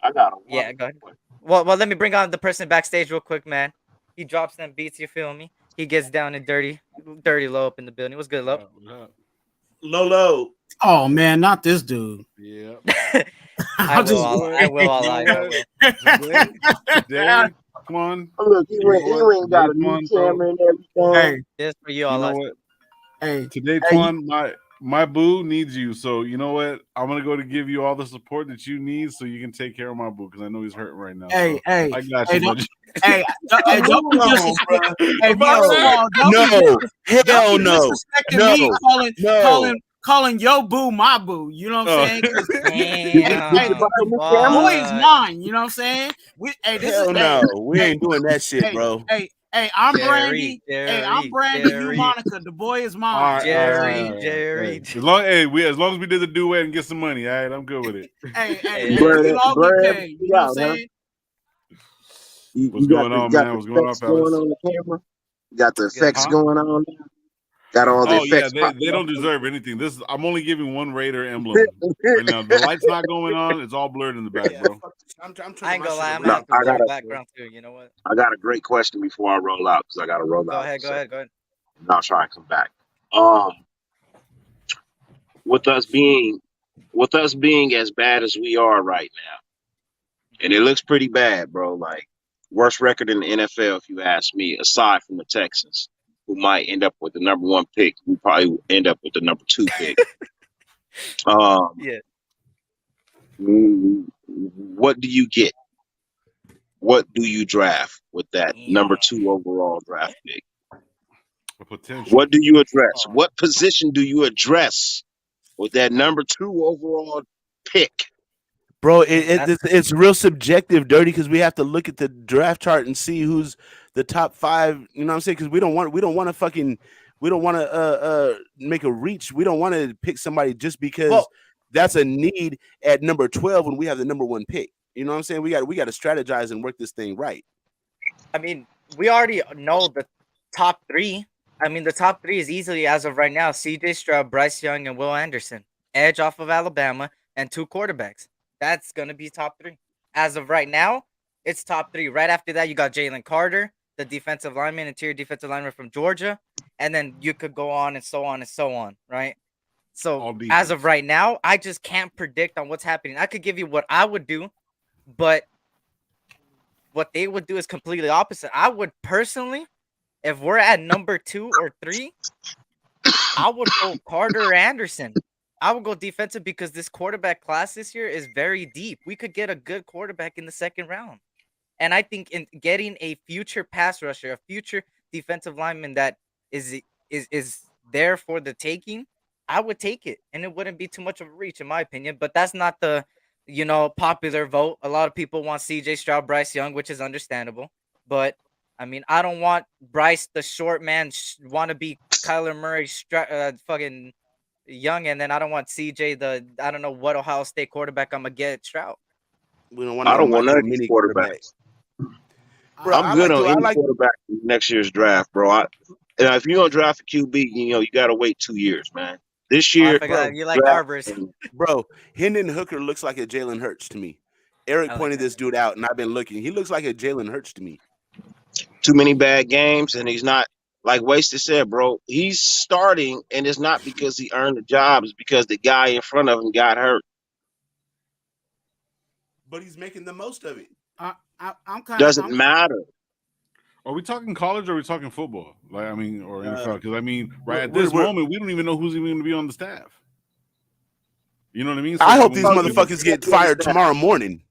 I got a Yeah, wonderful go ahead. question. Well, let me bring on the person backstage real quick, man. He drops them beats, you feel me? He gets down and dirty low up in the building. What's good, low? Lolo. Oh man, not this dude. Yeah. I will all eyes. I will. Today, Quan, Look, he you know what? went got a Today, new Quan, bro. camera and everything. Hey, Just for you, You all know eyes. what? hey, Today, hey, Quan, my boo needs you. So you know what? I'm gonna go to give you all the support that you need, so you can take care of my boo because I know he's hurting right now. hey, So hey, I got hey, you, don't, buddy. hey, don't be disrespecting. Hey, No, don't be no, hell don't be no, disrespecting me, no. calling your boo my boo. You know what I'm saying? 'Cause, hey, Damn. the boy is Fuck. mine. You know what I'm saying? This is Hell no. We ain't doing that shit, bro. Hey, I'm Brandy. Jerry, Hey, I'm Brandy. You Jerry, Monica. The boy is All mine. right, Jerry. As long as we did the duet and get some money, all right, I'm good with it. Hey, Hey, Blur we that, all blur get that paid. shit You know what I'm out, huh? saying? What's You got going the on, got man? the What's going on, effects going fellas? on the camera. You got the What's good? effects Huh? going on. Got all the Oh yeah, effects they popping don't up. deserve anything. I'm only giving one Raider emblem right now. The light's not going on. It's all blurred in the back, Yeah, bro. I'm I turning ain't my gonna shit lie, I'm around. gonna No, have to I blur got a background too. You know what? I got a great question before I roll out because I got to roll Go out. ahead, go So ahead, go ahead. I'll try and come back. Um, with us being as bad as we are right now, and it looks pretty bad, bro. Like worst record in the NFL, if you ask me, aside from the Texans, who might end up with the number 1 pick. We probably will end up with the number 2 pick. Yeah. What do you get? What do you draft with that number Damn. 2 overall draft pick? A potential. What do you address? Oh. What position do you address with that number 2 overall pick? Bro, That's it's real subjective, dirty, because we have to look at the draft chart and see who's the top 5. You know what I'm saying? Because we don't want to make a reach. We don't want to pick somebody just because well. that's a need at number 12 when we have the number 1 pick. You know what I'm saying? We got to strategize and work this thing right. I mean, we already know the top 3. I mean, the top 3 is easily, as of right now, C.J. Stroud, Bryce Young, and Will Anderson. Edge off of Alabama, and 2 quarterbacks. That's going to be top 3. As of right now, it's top 3. Right after that, you got Jalen Carter, the defensive lineman, interior defensive lineman from Georgia. And then you could go on and so on and so on, right? So as of right now, I just can't predict on what's happening. I could give you what I would do, but what they would do is completely opposite. I would personally, if we're at number 2 or 3, I would go Carter or Anderson. I would go defensive because this quarterback class this year is very deep. We could get a good quarterback in the 2nd round. And I think in getting a future pass rusher, a future defensive lineman that is there for the taking, I would take it. And it wouldn't be too much of a reach, in my opinion. But that's not the, popular vote. A lot of people want C.J. Stroud, Bryce Young, which is understandable. But, I mean, I don't want Bryce, the short man, want to be Kyler Murray, fucking Young, and then I don't want CJ, I don't know what Ohio State quarterback I'm going to get Stroud. We don't want I don't want none no of these mini quarterbacks. Bro, I'm good on any quarterback in next year's draft, bro. If you're going to draft a QB, you got to wait 2 years, man. This Oh, I year, forgot you like draft, Arbors. Bro, Hendon Hooker looks like a Jalen Hurts to me. Eric I like pointed that. this dude out, and I've been looking. He looks like a Jalen Hurts to me. too many bad games, and he's not like Wasted said, bro, he's starting, and it's not because he earned the job. It's because the guy in front of him got hurt. But he's making the most of it. I'm kind of. Doesn't matter. Are we talking college or are we talking football? Like, I mean, or NFL? Because I mean, right at we're- this moment, we don't even know who's even going to be on the staff. You know what I mean? So I hope when these we- motherfuckers get fired tomorrow morning.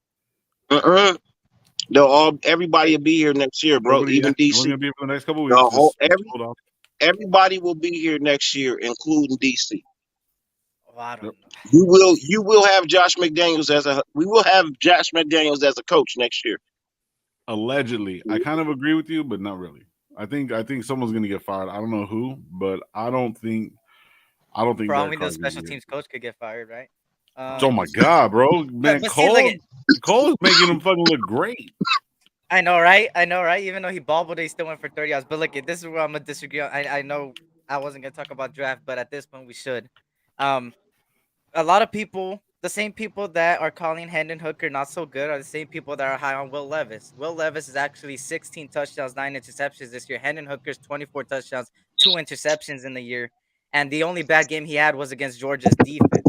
Everybody will be here next year, bro. Everybody, Even yeah, DC. we're going to be here for the next couple of The weeks. whole, Just hold off. everybody will be here next year, including DC. Oh, I don't know. You will have Josh McDaniels as a coach next year. Allegedly, I kind of agree with you, but not really. I think someone's going to get fired. I don't know who, but I don't think. For all we Derek know, Carr's special gonna teams coach could get fired, right? Oh my god, bro, man, but see, look Cole is making him fucking look great. I know, right? Even though he bobbled, he still went for 30 yards. But look, this is where I'm gonna disagree. I know I wasn't gonna talk about draft, but at this point we should. A lot of people, the same people that are calling Hendon Hooker not so good, are the same people that are high on Will Levis. Will Levis is actually 16 touchdowns, 9 interceptions this year. Hendon Hooker's 24 touchdowns, 2 interceptions in the year, and the only bad game he had was against Georgia's defense.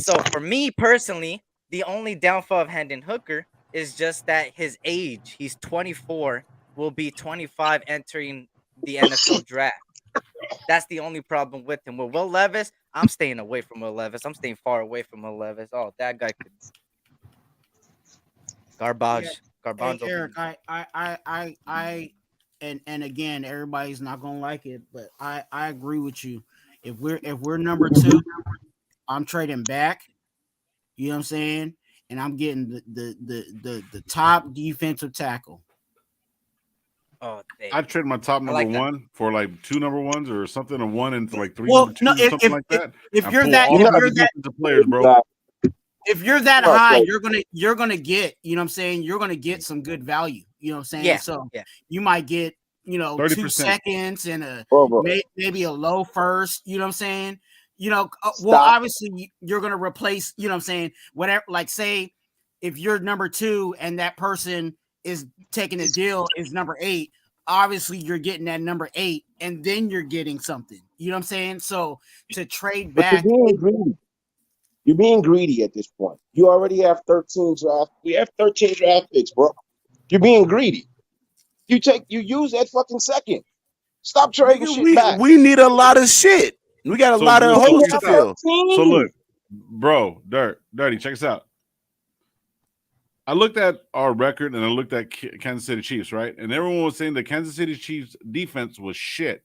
So for me personally, the only downfall of Hendon Hooker is just that his age. He's 24, will be 25 entering the NFL draft. That's the only problem with him. With Will Levis, I'm staying away from Will Levis. I'm staying far away from Will Levis. Oh, that guy could garbage. Hey, Eric, and again, everybody's not gonna like it, but I agree with you. If we're number 2, I'm trading back. You know what I'm saying? And I'm getting the top defensive tackle. Oh, I'd trade my top number like one for like 2 number ones or something, or 1 and for like 3 Well, number twos no, or something like that. if and you're pull that, all if kinds you're of that, defensive players, bro. if you're that Oh, high, okay. you're gonna get, you know what I'm saying? You're gonna get some good value. You know what I'm saying? Yeah, So yeah. you might get, 2 30%. seconds and Bro. maybe a low first. You know what I'm saying? Well, Stop. obviously you're gonna replace. You know what I'm saying? Whatever. Like, say if you're number 2 and that person is taking a deal is number 8. Obviously, you're getting that number 8, and then you're getting something. You know what I'm saying? So to trade But you're back, being greedy. You're being greedy at this point. You already have 13 draft. We have 13 draft picks, bro. You're being greedy. You use that fucking second. Stop trading Nigga, shit back. we need a lot of shit. We got a lot of so holes you to have fill. 13. So look, bro, Dirty, check this out. I looked at our record and I looked at Kansas City Chiefs, right? And everyone was saying the Kansas City Chiefs defense was shit.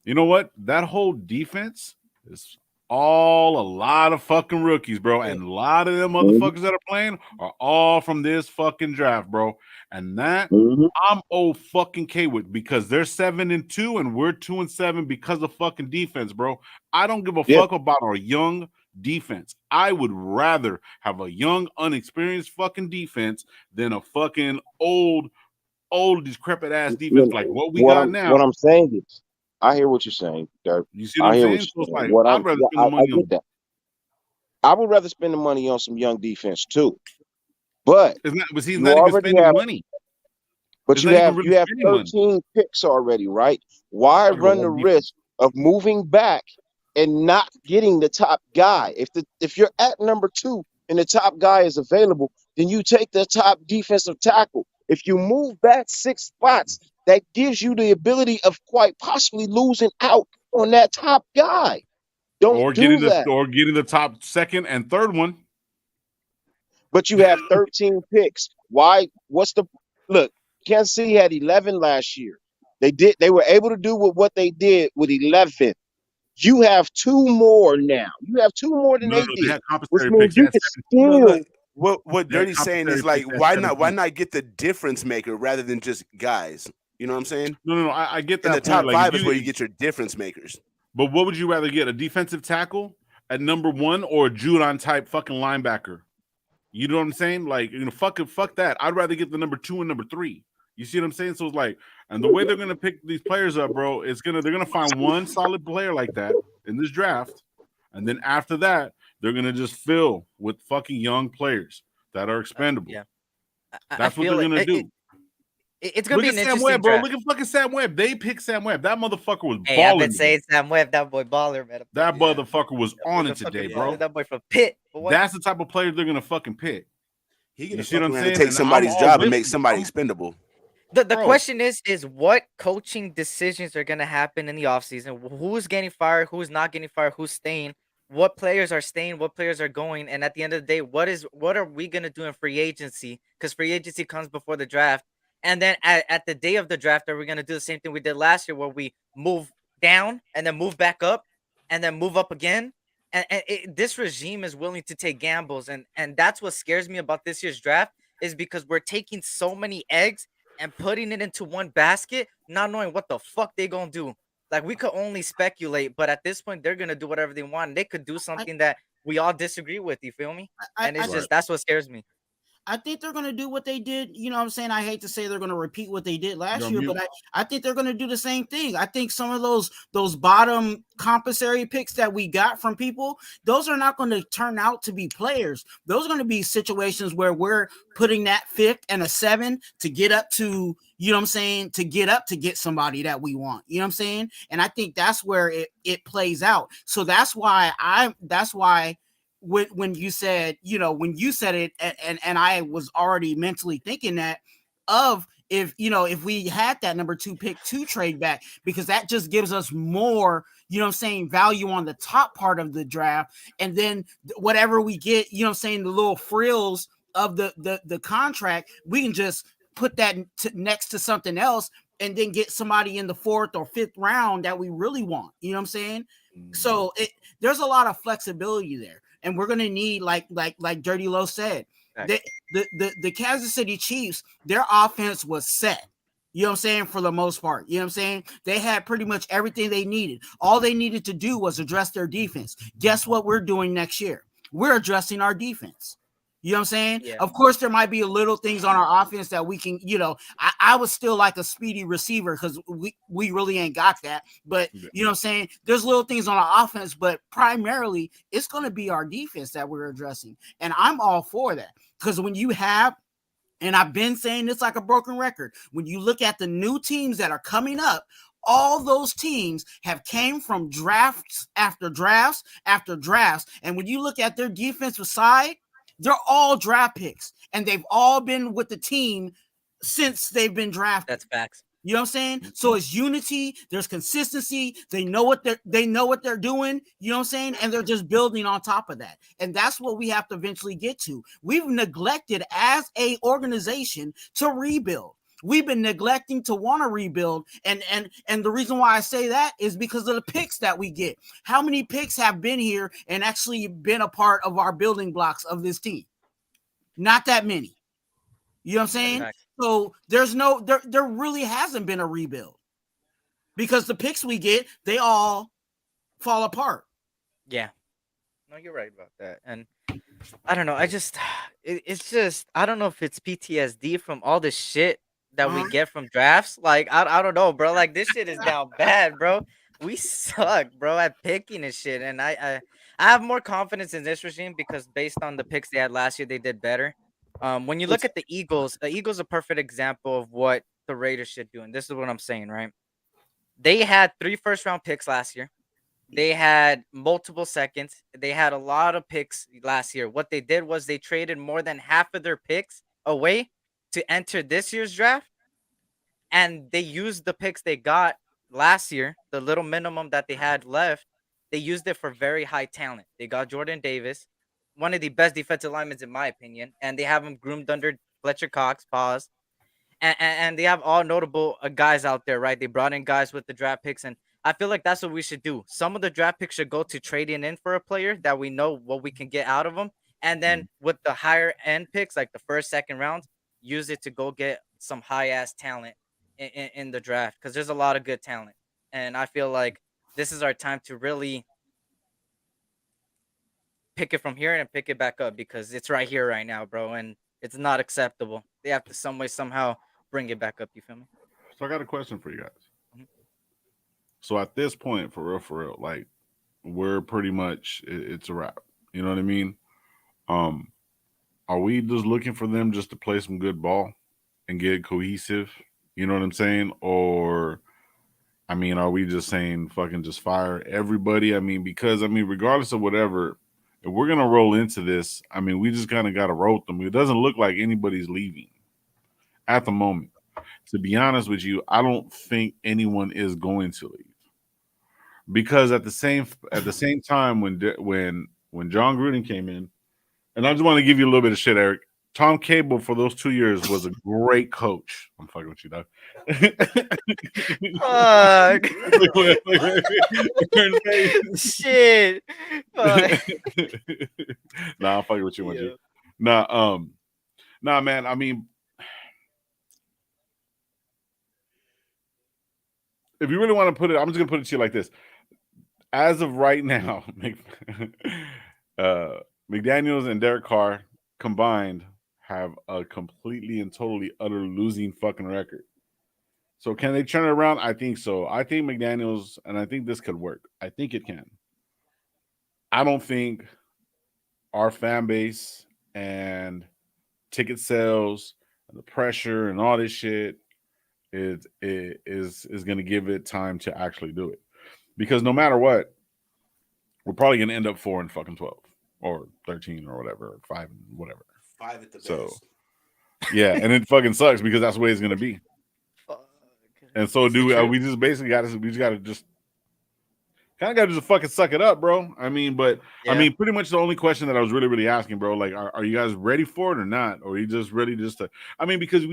You know what? That whole defense is all a lot of fucking rookies, bro. And a lot of them motherfuckers that are playing are all from this fucking draft, bro. And that I'm fucking K with, because they're 7-2 and we're 2-7 because of fucking defense, bro. I don't give a fuck about our young defense. I would rather have a young, unexperienced fucking defense than a fucking old decrepit ass defense like what we got now. What I'm saying is, I hear what you're saying, Dirk. You see what I'm saying? So it's like, I'd rather spend the money on that. I would rather spend the money on some young defense too. But he's not you even already spending have money. But He's you not even have really you have spending money. 13 picks already, right? Why Talking run about the one defense. risk of moving back and not getting the top guy? If you're at number 2 and the top guy is available, then you take the top defensive tackle. If you move back 6 spots, that gives you the ability of quite possibly losing out on that top guy. Don't do that. Or getting the top second and third one. But you have 13 picks. Why? Look? Kansas City had 11 last year. They were able to do what they did with 11. You have 2 more now. You have 2 more than No, they they did, had which compensatory means picks you at can 17. still. What They had Dirty's saying is compensatory like, picks at why 17. not get the difference maker rather than just guys? You know what I'm saying? No. I get that In the point. top Like, 5 is where you get your difference makers. But what would you rather get? A defensive tackle at number 1 or a Judon type fucking linebacker? You know what I'm saying? Like, fuck that. I'd rather get the number 2 and number 3. You see what I'm saying? So it's like, and the way they're gonna pick these players up, bro, they're gonna find one solid player like that in this draft, and then after that, they're gonna just fill with fucking young players that are expendable. Yeah, That's what they're gonna do. It's gonna Look be at an Sam interesting Webb, bro. draft. Look at fucking Sam Webb. They picked Sam Webb. That motherfucker was Hey, I've balling been today. saying Sam Webb, that boy baller, man. That motherfucker was That on boy's it a fucking today, baller. bro. That boy from Pitt, boy. That's the type of player they're gonna fucking pick. He You gonna see what I'm fuck around saying? and take And I'm somebody's all job and with make you. somebody expendable. The Bro. question is what coaching decisions are going to happen in the offseason? Who's getting fired? Who's not getting fired? Who's staying? What players are staying? What players are going? And at the end of the day, what are we going to do in free agency? Because free agency comes before the draft. And then at the day of the draft, are we going to do the same thing we did last year where we move down and then move back up and then move up again? And this regime is willing to take gambles. And that's what scares me about this year's draft is because we're taking so many eggs and putting it into one basket, not knowing what the fuck they gonna do. Like we could only speculate, but at this point, they're gonna do whatever they want. And they could do something that we all disagree with. You feel me? And it's just that's what scares me. I think they're going to do what they did. You know what I'm saying? I hate to say they're going to repeat what they did last You're year, mute. but I think they're going to do the same thing. I think some of those bottom compensatory picks that we got from people, those are not going to turn out to be players. Those are going to be situations where we're putting that 5th and a 7 to get up to, you know what I'm saying, to get somebody that we want. You know what I'm saying? And I think that's where it plays out. So that's why when you said, you know, when you said it, and I was already mentally thinking that of if, you know, if we had that number 2 pick to trade back, because that just gives us more, you know what I'm saying, value on the top part of the draft. And then whatever we get, you know what I'm saying, the little frills of the contract, we can just put that next to something else and then get somebody in the 4th or 5th round that we really want. You know what I'm saying? So there's a lot of flexibility there. And we're gonna need, like Dirty Low said, the Kansas City Chiefs, their offense was set. You know what I'm saying? For the most part, you know what I'm saying? They had pretty much everything they needed. All they needed to do was address their defense. Guess what we're doing next year? We're addressing our defense. You know what I'm saying? Yeah. Of course, there might be little things on our offense that we can, you know, I was still like a speedy receiver because we really ain't got that. But, you know what I'm saying? There's little things on our offense, but primarily it's going to be our defense that we're addressing. And I'm all for that because when you have, and I've been saying this like a broken record, when you look at the new teams that are coming up, all those teams have came from drafts after drafts after drafts. And when you look at their defensive side, they're all draft picks, and they've all been with the team since they've been drafted. That's facts. You know what I'm saying? So it's unity. There's consistency. They know what they're doing. You know what I'm saying? And they're just building on top of that. And that's what we have to eventually get to. We've neglected as a organization to rebuild. We've been neglecting to want to rebuild. And the reason why I say that is because of the picks that we get. How many picks have been here and actually been a part of our building blocks of this team? Not that many. You know what I'm saying? So there really hasn't been a rebuild because the picks we get, they all fall apart. Yeah. No, you're right about that. And I don't know. It's just, I don't know if it's PTSD from all the shit that we get from drafts. Like, I don't know, bro. Like, this shit is down bad, bro. We suck, bro, at picking and shit. And I have more confidence in this regime because based on the picks they had last year, they did better. When you look at the Eagles are a perfect example of what the Raiders should do. And this is what I'm saying, right? They had 3 first-round picks last year. They had multiple seconds. They had a lot of picks last year. What they did was they traded more than half of their picks away to enter this year's draft. And they used the picks they got last year, the little minimum that they had left. They used it for very high talent. They got Jordan Davis, one of the best defensive linemen in my opinion, and they have him groomed under Fletcher Cox, pause. And they have all notable guys out there, right? They brought in guys with the draft picks, and I feel like that's what we should do. Some of the draft picks should go to trading in for a player that we know what we can get out of them, and then with the higher end picks, like the first, second rounds, use it to go get some high ass talent in the draft because there's a lot of good talent, and I feel like this is our time to really pick it from here and pick it back up because it's right here right now, bro, and it's not acceptable. They have to some way somehow bring it back up. You feel me? So I got a question for you guys. Mhm. So at this point, for real, like we're pretty much it's a wrap. You know what I mean? Are we just looking for them just to play some good ball and get cohesive You know what I'm saying? Or, I mean, are we just saying fucking just fire everybody? I mean, because, I mean, regardless of whatever, if we're going to roll into this, I mean, we just kind of got to roll them. It doesn't look like anybody's leaving at the moment. To be honest with you, I don't think anyone is going to leave. Because at the same time when John Gruden came in, and I just want to give you a little bit of shit, Eric. Tom Cable for those 2 years was a great coach. I'm fucking with you, dog. Fuck. Shit. Fuck. Nah, I'm fucking with you, G. Nah, man. I mean, if you really want to put it, I'm just gonna put it to you like this. As of right now, McDaniels and Derek Carr combined have a completely and totally utter losing fucking record. So can they turn it around? I think so. I think McDaniels, and I think this could work. I think it can. I don't think our fan base and ticket sales and the pressure and all this shit is going to give it time to actually do it. Because no matter what, we're probably going to end up 4 and fucking 12 or 13 or whatever, or 5 and whatever. 5 at the best. So, yeah, and it fucking sucks because that's the way it's going to be. And so we just basically got to just kind of got to just fucking suck it up, bro. I mean, but yeah. I mean, pretty much the only question that I was really asking, bro, like, are you guys ready for it or not? Or are you just ready just to, I mean, because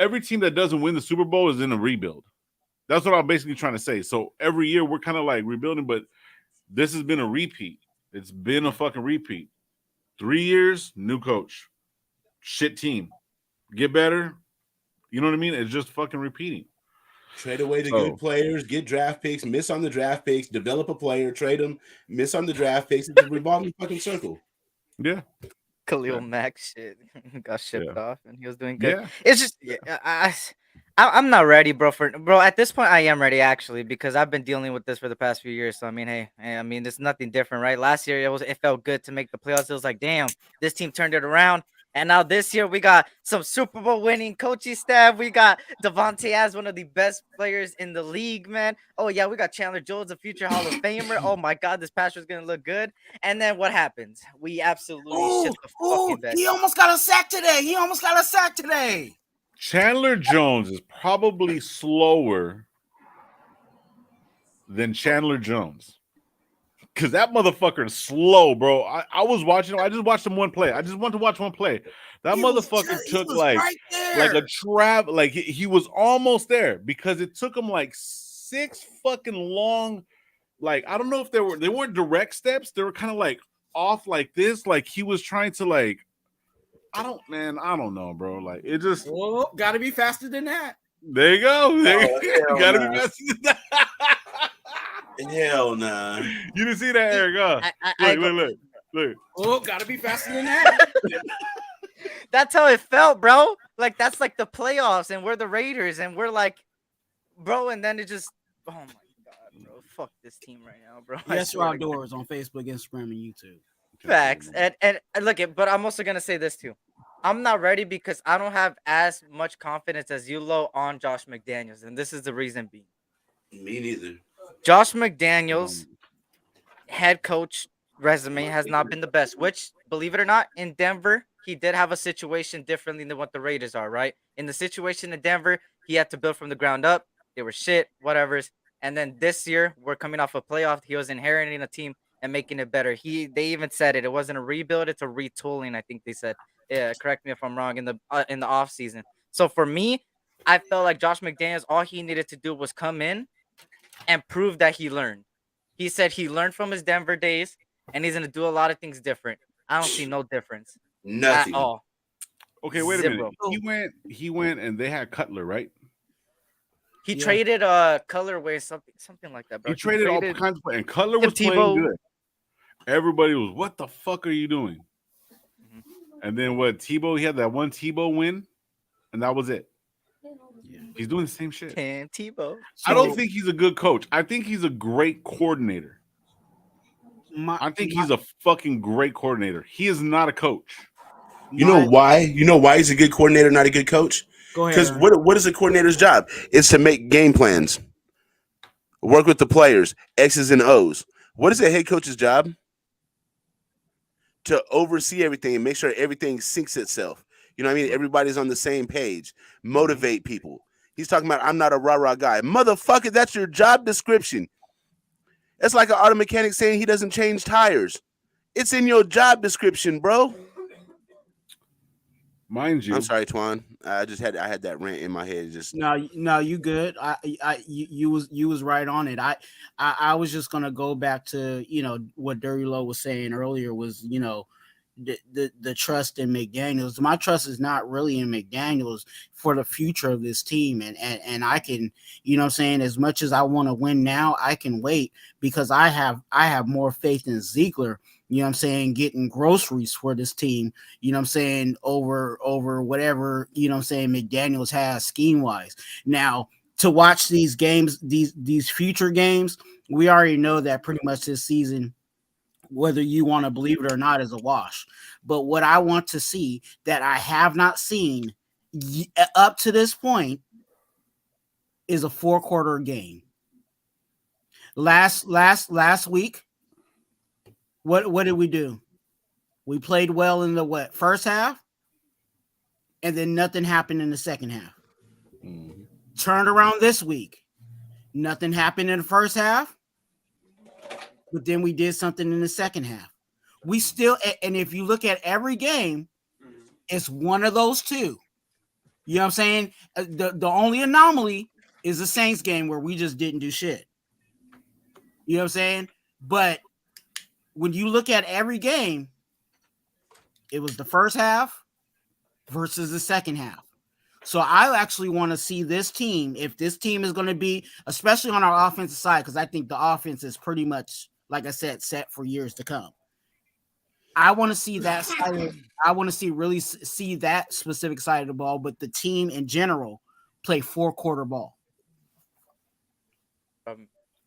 every team that doesn't win the Super Bowl is in a rebuild. That's what I'm basically trying to say. So every year we're kind of like rebuilding, but this has been a repeat. It's been a fucking repeat. 3 years, new coach, shit team, get better. You know what I mean? It's just fucking repeating. Trade away the good players, get draft picks, miss on the draft picks, develop a player, trade them, miss on the draft picks. It's a revolving fucking circle. Yeah. Khalil Mack shit got shipped off and he was doing good. Yeah. It's just I'm not ready, bro. At this point, I am ready actually because I've been dealing with this for the past few years. So I mean, hey, I mean, there's nothing different, right? Last year it felt good to make the playoffs. It was like, damn, this team turned it around. And now this year we got some Super Bowl winning coaching staff. We got Devontae as one of the best players in the league, man. Oh yeah, we got Chandler Jones, a future Hall of Famer. Oh my God, this pass was gonna look good. And then what happens? We absolutely shit the fucking bed. He almost got a sack today. Chandler Jones is probably slower than Chandler Jones. Because that motherfucker is slow, bro. I was watching him. I just watched him one play. I just wanted to watch one play. That motherfucker took like a trap. Like he was almost there because it took him like 6 fucking long. Like, I don't know if they weren't direct steps. They were kind of like off like this. Like he was trying to like, I don't know, bro. Like it just gotta be faster than that. There you go. Gotta be faster than that. Hell nah. You didn't see that, Eric? Look. Oh, gotta be faster than that. That's how it felt, bro. Like that's like the playoffs, and we're the Raiders, and we're like, bro, and then it just, oh my God, bro, fuck this team right now, bro. Yes, we're outdoors on Facebook, Instagram, and YouTube. Facts, and look it, but I'm also gonna say this too. I'm not ready because I don't have as much confidence as you, Lo, on Josh McDaniels, and this is the reason being. Me neither. Josh McDaniels' head coach resume has not been the best, which, believe it or not, in Denver, he did have a situation differently than what the Raiders are, right? In the situation in Denver, he had to build from the ground up. They were shit, whatever's. And then this year, we're coming off a playoff. He was inheriting a team and making it better. They even said it. It wasn't a rebuild. It's a retooling, I think they said. Yeah, correct me if I'm wrong, in the offseason. So for me, I felt like Josh McDaniels, all he needed to do was come in and prove that he learned. He said he learned from his Denver days, and he's going to do a lot of things different. I don't see no difference. Nothing. At all. Okay, wait a minute. He went, and they had Cutler, right? He traded colorway, something like that, bro. He traded all kinds of play, and Cutler was playing good. Everybody was, what the fuck are you doing? Mm-hmm. And then Tebow, he had that one Tebow win, and that was it. Yeah. He's doing the same shit. Tebow. I don't think he's a good coach. I think he's a great coordinator. I think he's a fucking great coordinator. He is not a coach. You know why? You know why he's a good coordinator, not a good coach? Go ahead. Because what is the coordinator's job? It's to make game plans, work with the players, X's and O's. What is the head coach's job? To oversee everything and make sure everything syncs itself. You know what I mean? Everybody's on the same page. Motivate people. He's talking about, I'm not a rah-rah guy. Motherfucker, that's your job description. It's like an auto mechanic saying he doesn't change tires. It's in your job description, bro. Mind you, I'm sorry, Twan. I had that rant in my head. Just no, you good. You was right on it. I was just gonna go back to what Dirty Low was saying earlier was the trust in McDaniels. My trust is not really in McDaniels for the future of this team, and I can what I'm saying, as much as I want to win now, I can wait because I have more faith in Ziegler. What I'm saying, getting groceries for this team, what I'm saying, over whatever, what I'm saying, McDaniels has scheme-wise. Now, to watch these games, these future games, we already know that pretty much this season, whether you want to believe it or not, is a wash. But what I want to see that I have not seen up to this point is a 4-quarter game. Last week, what did we do? We played well in the first half, and then nothing happened in the second half. Mm-hmm. Turned around this week. Nothing happened in the first half, but then we did something in the second half. We still, and if you look at every game, it's one of those two. You know what I'm saying? The only anomaly is the Saints game where we just didn't do shit. You know what I'm saying? But when you look at every game, it was the first half versus the second half. So I actually want to see this team, if this team is going to be, especially on our offensive side, because I think the offense is pretty much, like I said, set for years to come. I want to see that side. I want to really see that specific side of the ball, but the team in general play 4-quarter ball,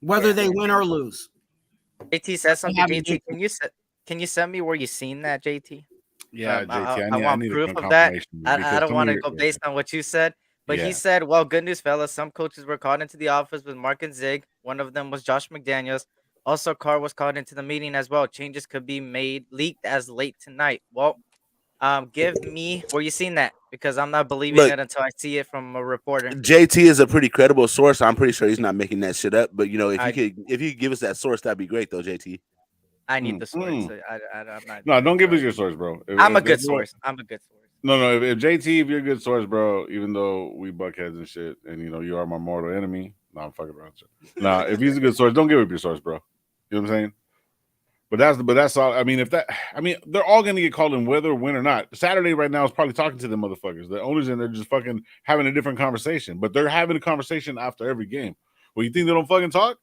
whether they win or lose. JT said something. JT, can you send me where you seen that, JT? Yeah, JT, I want need proof a of that. confirmation I don't want to somebody- go based on what you said, but he said, well, good news, fellas. Some coaches were called into the office with Mark and Zig. One of them was Josh McDaniels. Also, Carr was called into the meeting as well. Changes could be leaked as late tonight. Well, give me where you seen that, because I'm not believing it until I see it from a reporter. JT is a pretty credible source. I'm pretty sure he's not making that shit up. But if you could give us that source, that'd be great, though, JT. I need the source. I'm not. No, don't give us your source, bro. I'm a good source. I'm a good source. No. If JT, if you're a good source, bro, even though we buckheads and shit, and you are my mortal enemy. No, I'm fucking around. Nah, if he's a good source, don't give up your source, bro. You know what I'm saying? But that's all. I mean, they're all gonna get called in, whether win or not. Saturday right now is probably talking to them motherfuckers. The owners in there just fucking having a different conversation. But they're having a conversation after every game. Well, you think they don't fucking talk?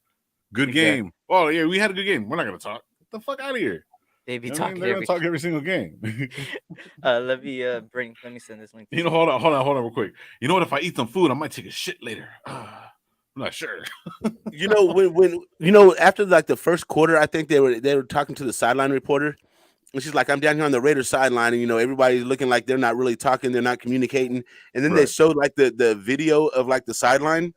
Good game. Oh yeah, we had a good game. We're not gonna talk. Get the fuck out of here. They be talking. They're gonna talk every single game. Let me send this link. Hold on real quick. You know what? If I eat some food, I might take a shit later. I'm not sure. when after like the first quarter, I think they were talking to the sideline reporter, and she's like, "I'm down here on the Raiders sideline, and everybody's looking like they're not really talking, they're not communicating." And then they showed like the video of like the sideline.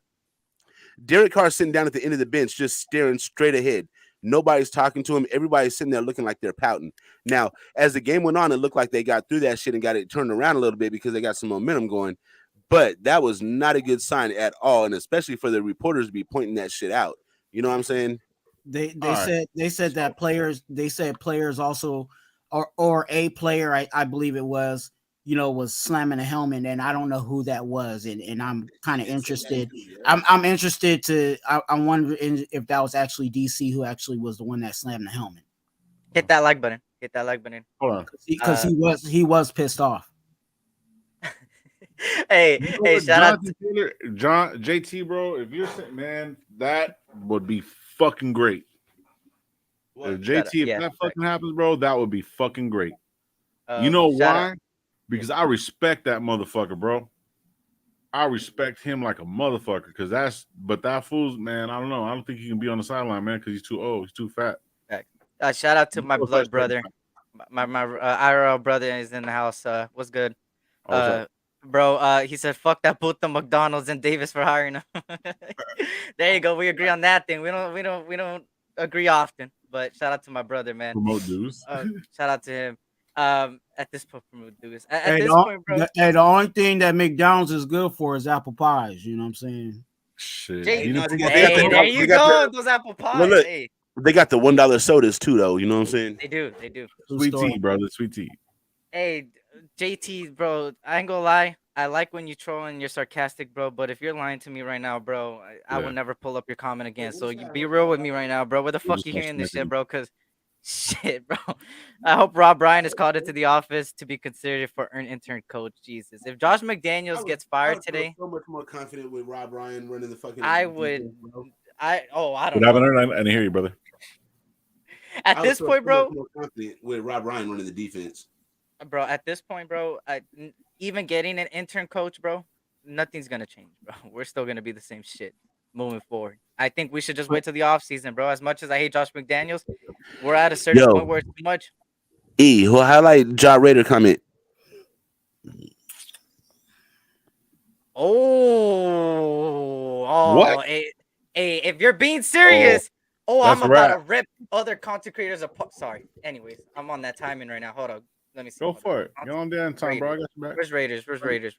Derek Carr sitting down at the end of the bench, just staring straight ahead. Nobody's talking to him. Everybody's sitting there looking like they're pouting. Now, as the game went on, it looked like they got through that shit and got it turned around a little bit because they got some momentum going. But that was not a good sign at all, and especially for the reporters to be pointing that shit out. You know what I'm saying? They said that players also, or a player, I believe it was, was slamming a helmet, and I don't know who that was, and I'm kind of interested. I'm interested to. I'm wondering if that was actually DC who actually was the one that slammed the helmet. Hit that like button. Hit that like button. Hold on, because he was pissed off. Hey, shout out to Taylor, John JT, bro. If you're saying, man, that would be fucking great. If JT, if that fucking happens, bro, that would be fucking great. You know why? Because I respect that motherfucker, bro. I respect him like a motherfucker. But that fool's, man, I don't know. I don't think he can be on the sideline, man, because he's too old. He's too fat. Shout out to my blood brother. My IRL brother is in the house. What's good? Bro, he said, "Fuck that, both the McDonald's and Davis for hiring him." There you go. We agree on that thing. We don't agree often, but shout out to my brother, man. Promote dues. Shout out to him. At this point, promote dudes. At Hey, this point, bro. the only thing that McDonald's is good for is apple pies. You know what I'm saying? Shit. Jay, You know, hey, there you go. Those apple pies. Look, Hey, they got the $1 sodas too, though. You know what I'm saying? they do. They do. Sweet tea, brother. Sweet tea. Hey, JT, bro, I ain't gonna lie. I like when you troll and you're sarcastic, bro. But if you're lying to me right now, bro, I Yeah. will never pull up your comment again. So you be real with me right now, bro. Where the fuck just you not hearing this smoking. shit, bro? Cause shit, bro. I hope Rob Ryan is called into the office to be considered for an intern coach. Jesus, if Josh McDaniels gets fired today, so much more confident with Rob Ryan running the fucking. I would. I don't What know. happened? I didn't hear you, brother. At this point, bro. More confident with Rob Ryan running the defense. Bro, at this point, bro, even getting an intern coach, bro, nothing's gonna change, bro. We're still gonna be the same shit moving forward. I think we should just wait till the offseason, bro. As much as I hate Josh McDaniels, we're at a certain point where it's too much. Who highlight Ja Raider comment? What? Hey, if you're being serious, I'm that's a about to wrap. rip other content creators apart. Sorry. Anyways, I'm on that timing right now. Hold on. Let me see. Go for it. Get on down, Tom, bro. I got you back. Where's Raiders? Where's Raiders?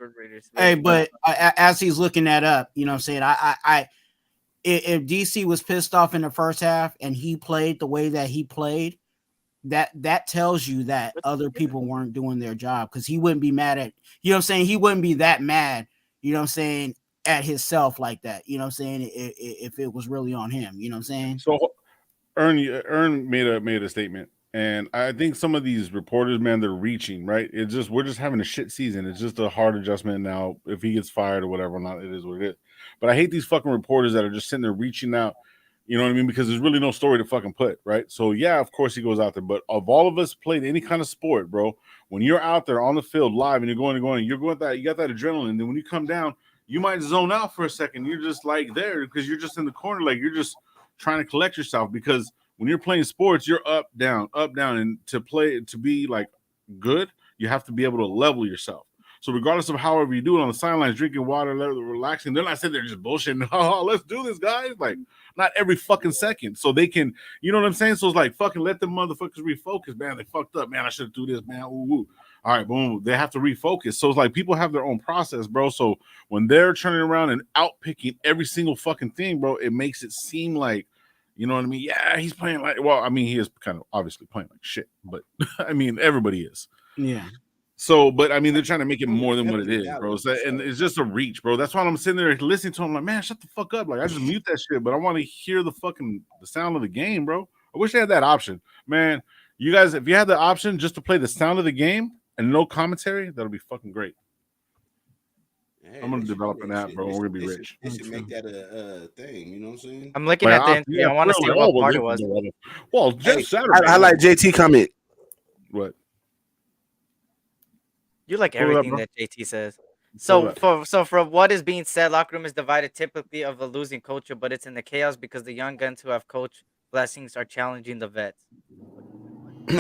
Hey, but as he's looking that up, you know what I'm saying? If DC was pissed off in the first half and he played the way that he played, that tells you that other people weren't doing their job, because he wouldn't be mad at, you know what I'm saying? He wouldn't be that mad, you know what I'm saying, at himself like that, you know what I'm saying, if it was really on him, you know what I'm saying? So Ern made a statement, and I think some of these reporters, man, they're reaching, right? We're just having a shit season. It's just a hard adjustment now. If he gets fired or whatever, not, it is what it is. But I hate these fucking reporters that are just sitting there reaching out. You know what I mean? Because there's really no story to fucking put, right? So yeah, of course he goes out there, but of all of us played any kind of sport, bro, when you're out there on the field live and you're going, you got that adrenaline. And then when you come down, you might zone out for a second. You're just like there because you're just in the corner, like you're just trying to collect yourself, because when you're playing sports, you're up, down, and to be like good, you have to be able to level yourself. So regardless of however you do it on the sidelines, drinking water, relaxing, they're not sitting there just bullshitting. Oh, let's do this, guys. Like, not every fucking second. So they can, you know what I'm saying? So it's like, fucking let them motherfuckers refocus, man. They fucked up, man. I should do this, man. Ooh. All right, boom. They have to refocus. So it's like people have their own process, bro. So when they're turning around and out picking every single fucking thing, bro, it makes it seem like, you know what I mean? Yeah, he's playing like, well, I mean, he is kind of obviously playing like shit, but I mean, everybody is. Yeah. So, but I mean, they're trying to make it more than what it is, bro. So, and it's just a reach, bro. That's why I'm sitting there listening to him, like, man, shut the fuck up. Like, I just mute that shit, but I want to hear the sound of the game, bro. I wish they had that option, man. You guys, if you had the option just to play the sound of the game and no commentary, that'll be fucking great. Hey, I'm gonna develop an app, bro. We're gonna be rich. They should make that a thing. You know what I'm saying? I'm looking at the interview. I want to see what part it was. Well, just Saturday. I like JT comment. What? You like Pull it up, everything bro. that JT says. Pull it So for what is being said, locker room is divided typically of a losing culture, but it's in the chaos because the young guns who have coach blessings are challenging the vets. Wait,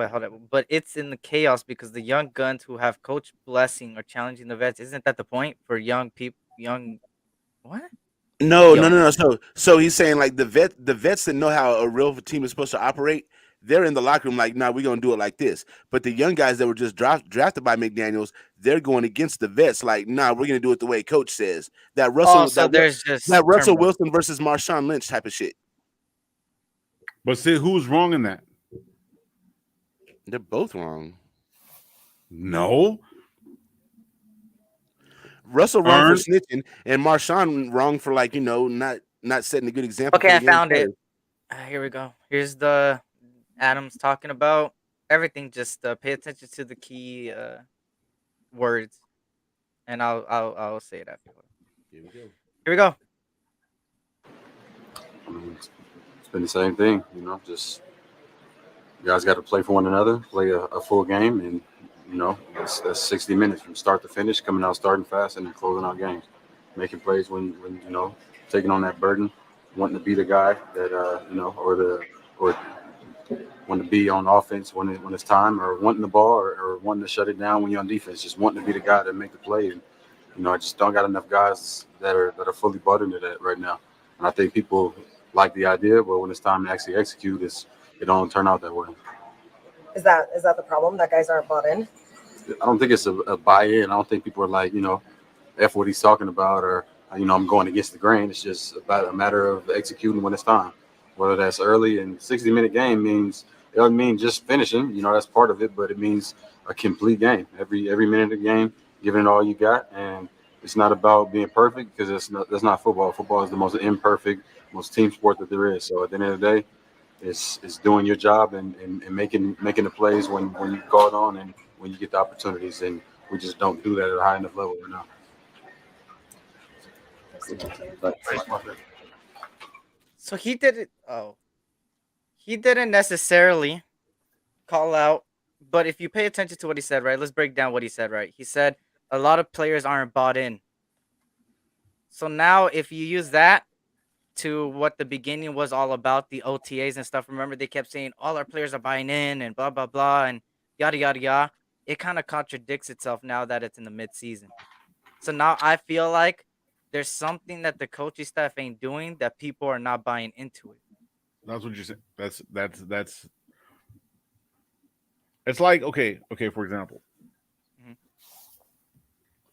hold on. But it's in the chaos because the young guns who have coach blessing are challenging the vets. Isn't that the point for young people? What? No. So he's saying like the vets that know how a real team is supposed to operate, they're in the locker room like, nah, we're gonna do it like this. But the young guys that were just drafted by McDaniels, they're going against the vets, like, nah, we're gonna do it the way coach says. That Russell Wilson versus Marshawn Lynch type of shit. But see, who's wrong in that? They're both wrong. No. Russell wrong for snitching, and Marshawn wrong for not setting a good example. Okay, I found it. Here we go. Here's the Adams talking about everything. Just pay attention to the key words, and I'll say it after. Here we go. Here we go. I mean, it's been the same thing, just you guys got to play for one another, play a full game, and that's 60 minutes from start to finish, coming out starting fast and then closing out games, making plays when taking on that burden, wanting to be the guy that or wanting to be on offense when it's time, or wanting the ball, or wanting to shut it down when you're on defense. Just wanting to be the guy that make the play. And I just don't got enough guys that are fully bought into that right now. And I think people like the idea, but when it's time to actually execute, it don't turn out that way. Is that the problem, that guys aren't bought in? I don't think it's a buy-in. I don't think people are like, F what he's talking about, or I'm going against the grain. It's just about a matter of executing when it's time. Whether that's early, and 60-minute game it doesn't mean just finishing. That's part of it, but it means a complete game. Every minute of the game, giving it all you got. And it's not about being perfect, because that's not football. Football is the most imperfect, most team sport that there is. So at the end of the day, it's doing your job and making the plays when you call it on and when you get the opportunities. And we just don't do that at a high enough level right now. So he didn't. Oh, he didn't necessarily call out. But if you pay attention to what he said, right? Let's break down what he said, right? He said a lot of players aren't bought in. So now, if you use that to what the beginning was all about, the OTAs and stuff. Remember, they kept saying all our players are buying in and blah blah blah and yada yada yada. It kind of contradicts itself now that it's in the mid-season. So now I feel like there's something that the coaching staff ain't doing that people are not buying into it. That's what you're saying. That's. It's like okay. For example,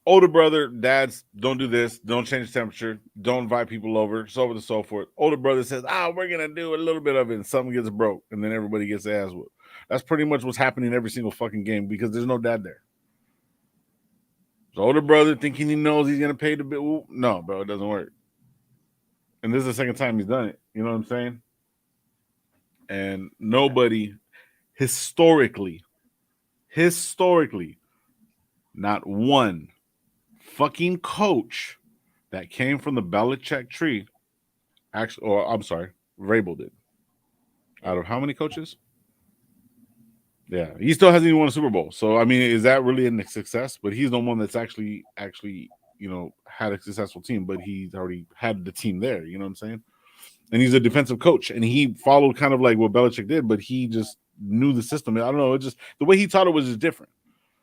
older brother, dads don't do this, don't change temperature, don't invite people over, so on and so forth. Older brother says, we're gonna do a little bit of it, and something gets broke, and then everybody gets their ass whooped. That's pretty much what's happening every single fucking game because there's no dad there. The older brother thinking he knows he's gonna pay the bill. No, bro, it doesn't work. And this is the second time he's done it. You know what I'm saying? And nobody historically, not one fucking coach that came from the Belichick tree, actually, or I'm sorry, Vrabel did. Out of how many coaches? Yeah, he still hasn't even won a Super Bowl. So I mean, is that really a success? But he's the one that's actually, had a successful team. But he's already had the team there. You know what I'm saying? And he's a defensive coach, and he followed kind of like what Belichick did, but he just knew the system. I don't know. It just the way he taught it was just different.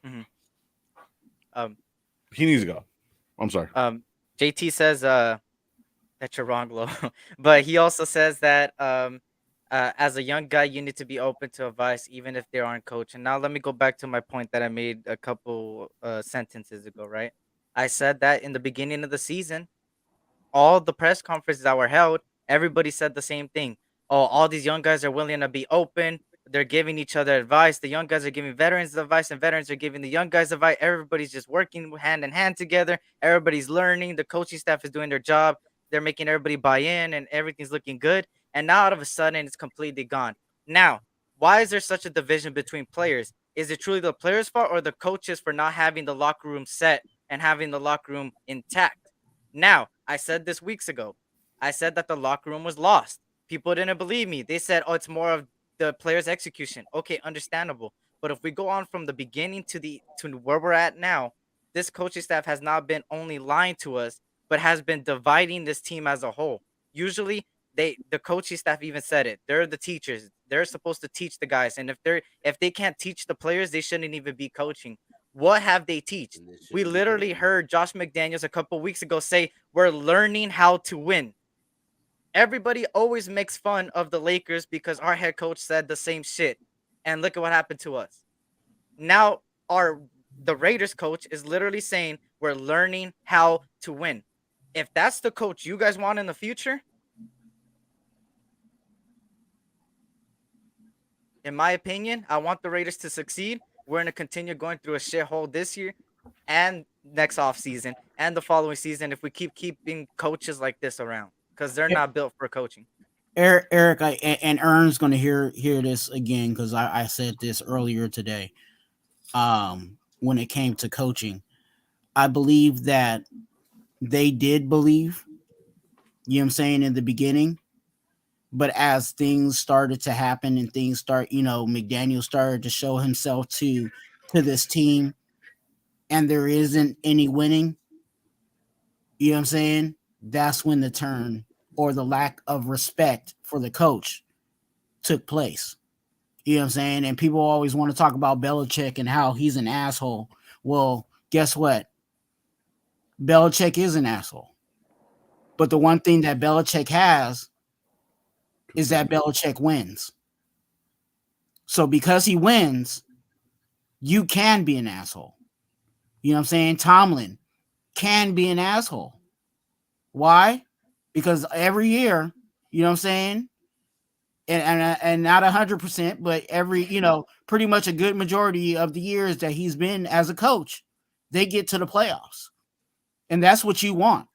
Mm-hmm. He needs to go. I'm sorry. JT says that you're wrong, Lo. But he also says that as a young guy, you need to be open to advice, even if they aren't coaching. Now, let me go back to my point that I made a couple sentences ago, right? I said that in the beginning of the season, all the press conferences that were held, everybody said the same thing. Oh, all these young guys are willing to be open. They're giving each other advice. The young guys are giving veterans advice, and veterans are giving the young guys advice. Everybody's just working hand in hand together. Everybody's learning. The coaching staff is doing their job. They're making everybody buy in, and everything's looking good. And now, all of a sudden, it's completely gone. Now, why is there such a division between players? Is it truly the players' fault or the coaches for not having the locker room set and having the locker room intact? Now, I said this weeks ago. I said that the locker room was lost. People didn't believe me. They said, it's more of the players' execution. Okay, understandable. But if we go on from the beginning to where we're at now, this coaching staff has not been only lying to us, but has been dividing this team as a whole. Usually, the coaching staff even said it. They're the teachers. They're supposed to teach the guys. And if they can't teach the players, they shouldn't even be coaching. What have they teach? We literally heard Josh McDaniels a couple weeks ago say, we're learning how to win. Everybody always makes fun of the Lakers because our head coach said the same shit. And look at what happened to us. Now, the Raiders coach is literally saying, we're learning how to win. If that's the coach you guys want in the future, in my opinion, I want the Raiders to succeed. We're going to continue going through a shithole this year and next offseason and the following season if we keeping coaches like this around because they're not built for coaching. Eric, and Ern's going to hear this again because I said this earlier today. When it came to coaching, I believe that they did believe, you know what I'm saying, in the beginning. But as things started to happen and things McDaniel started to show himself to this team and there isn't any winning, you know what I'm saying? That's when the turn or the lack of respect for the coach took place. You know what I'm saying? And people always want to talk about Belichick and how he's an asshole. Well, guess what? Belichick is an asshole. But the one thing that Belichick has is that Belichick wins. So because he wins, you can be an asshole. You know what I'm saying? Tomlin can be an asshole. Why? Because every year, you know what I'm saying? And not 100%, but every, pretty much a good majority of the years that he's been as a coach, they get to the playoffs. And that's what you want.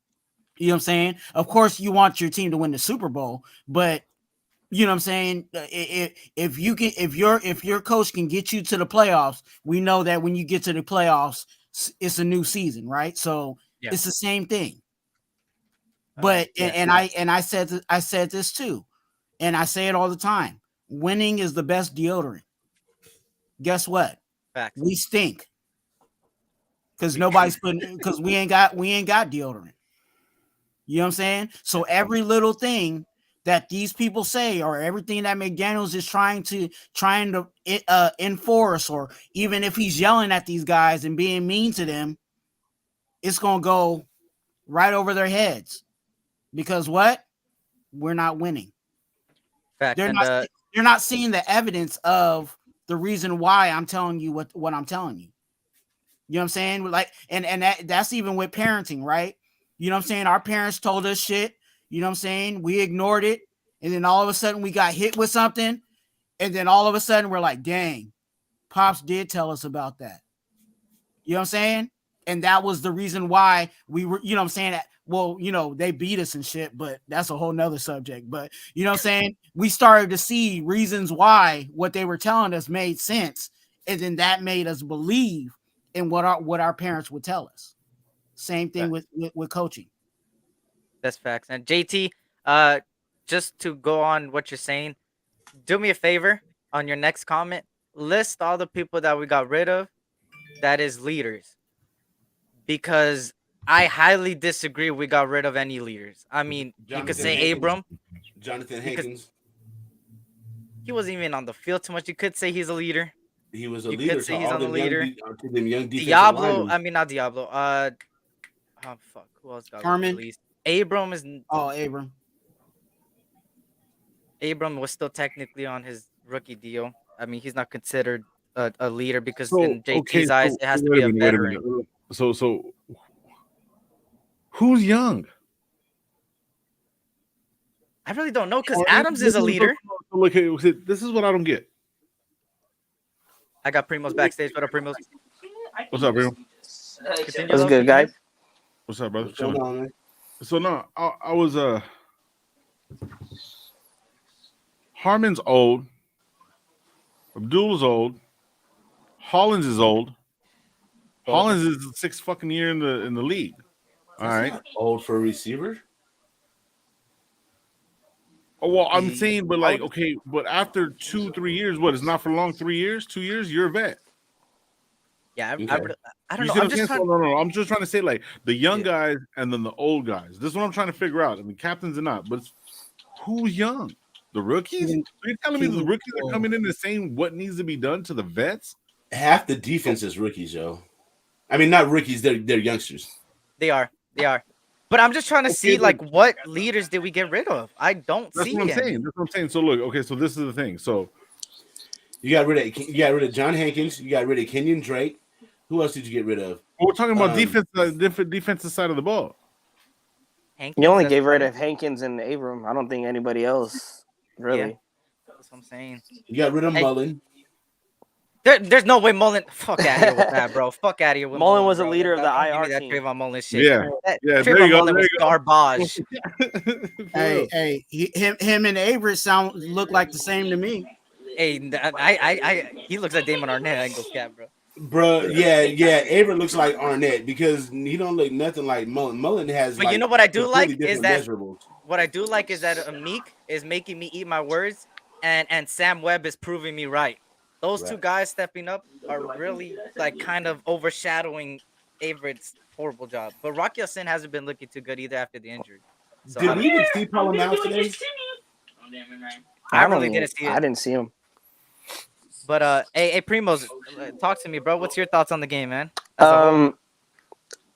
You know what I'm saying? Of course, you want your team to win the Super Bowl, but you know what I'm saying? If your coach can get you to the playoffs, we know that when you get to the playoffs, it's a new season, right? So it's the same thing. But I said this too, and I say it all the time. Winning is the best deodorant. Guess what? Facts. We stink because because we ain't got deodorant. You know what I'm saying? So every little thing that these people say, or everything that McDaniels is trying to enforce, or even if he's yelling at these guys and being mean to them, it's gonna go right over their heads. Because what? We're not winning. Fact. They're not seeing the evidence of the reason why I'm telling you what I'm telling you. You know what I'm saying? Like, and that's even with parenting, right? You know what I'm saying? Our parents told us shit. You know what I'm saying? We ignored it. And then all of a sudden we got hit with something. And then all of a sudden we're like, dang, Pops did tell us about that. You know what I'm saying? And that was the reason why we were, you know what I'm saying? Well, they beat us and shit, but that's a whole nother subject. But you know what I'm saying? We started to see reasons why what they were telling us made sense. And then that made us believe in what our parents would tell us. Same thing with coaching. That's facts. And JT, just to go on what you're saying, do me a favor on your next comment. List all the people that we got rid of that is leaders. Because I highly disagree we got rid of any leaders. I mean, you could say Abram. Jonathan Hankins. He wasn't even on the field too much. You could say he's a leader. He was a You leader could say to he's all on the them leader. young defensive Diablo. linemen. I mean, not Diablo. Oh fuck. Who else got Harmon. released? Abram is. Oh, Abram. Abram was still technically on his rookie deal. I mean, he's not considered a leader because in JT's eyes, it has to be a veteran. So who's young? I really don't know because Adams is a leader. Look, this is what I don't get. I got Primo's backstage. What up, Primo's? What's up, Primo? What's good, guys? What's up, brother? What's going on, man? So no, I was Harmon's old. Abdul is old. Hollins is old. Hollins is the 6th fucking year in the league. All right. Old for a receiver? Oh, well, I'm saying, but like, okay, but after 2-3 years, what? It's not for long. 3 years, 2 years, you're a vet. Yeah, Okay. I don't know. I'm just trying to say, like, the young guys and then the old guys. This is what I'm trying to figure out. I mean, captains or not, but who's young? The rookies? Are you telling me the rookies are coming in and saying what needs to be done to the vets? Half the defense is rookies, yo. I mean, not rookies, they're youngsters. They are. But I'm just trying to see, like, what leaders did we get rid of? I don't see That's what I'm saying. So look, okay, so this is the thing. So you got rid of John Hankins, you got rid of Kenyon Drake. Who else did you get rid of? Well, we're talking about different defensive side of the ball. You only gave rid of Hankins and Abram. I don't think anybody else really. Yeah, that's what I'm saying. You got rid of Mullen. There's no way Mullen. Fuck out of here with that, bro. Fuck out of here with Mullen was a bro. leader of the Don't give me IR that team. Trayvon Mullen shit. Yeah, there Trayvon you go. Mullen was garbage. Him and Averett look like the same to me. Hey, he looks like Damon Arnett. I ain't go scat, bro. Bro, yeah. Averett looks like Arnett because he don't look nothing like Mullen. Mullen has. But like, you know what I do like is that measurables. Meek is making me eat my words, and Sam Webb is proving me right. Those two guys stepping up are really like kind of overshadowing Averett's horrible job. But Rocky Sin hasn't been looking too good either after the injury. So Did we even see Palomaus today? I really didn't see it. I didn't see him. But hey, Primos, talk to me, bro. What's your thoughts on the game, man? As a whole.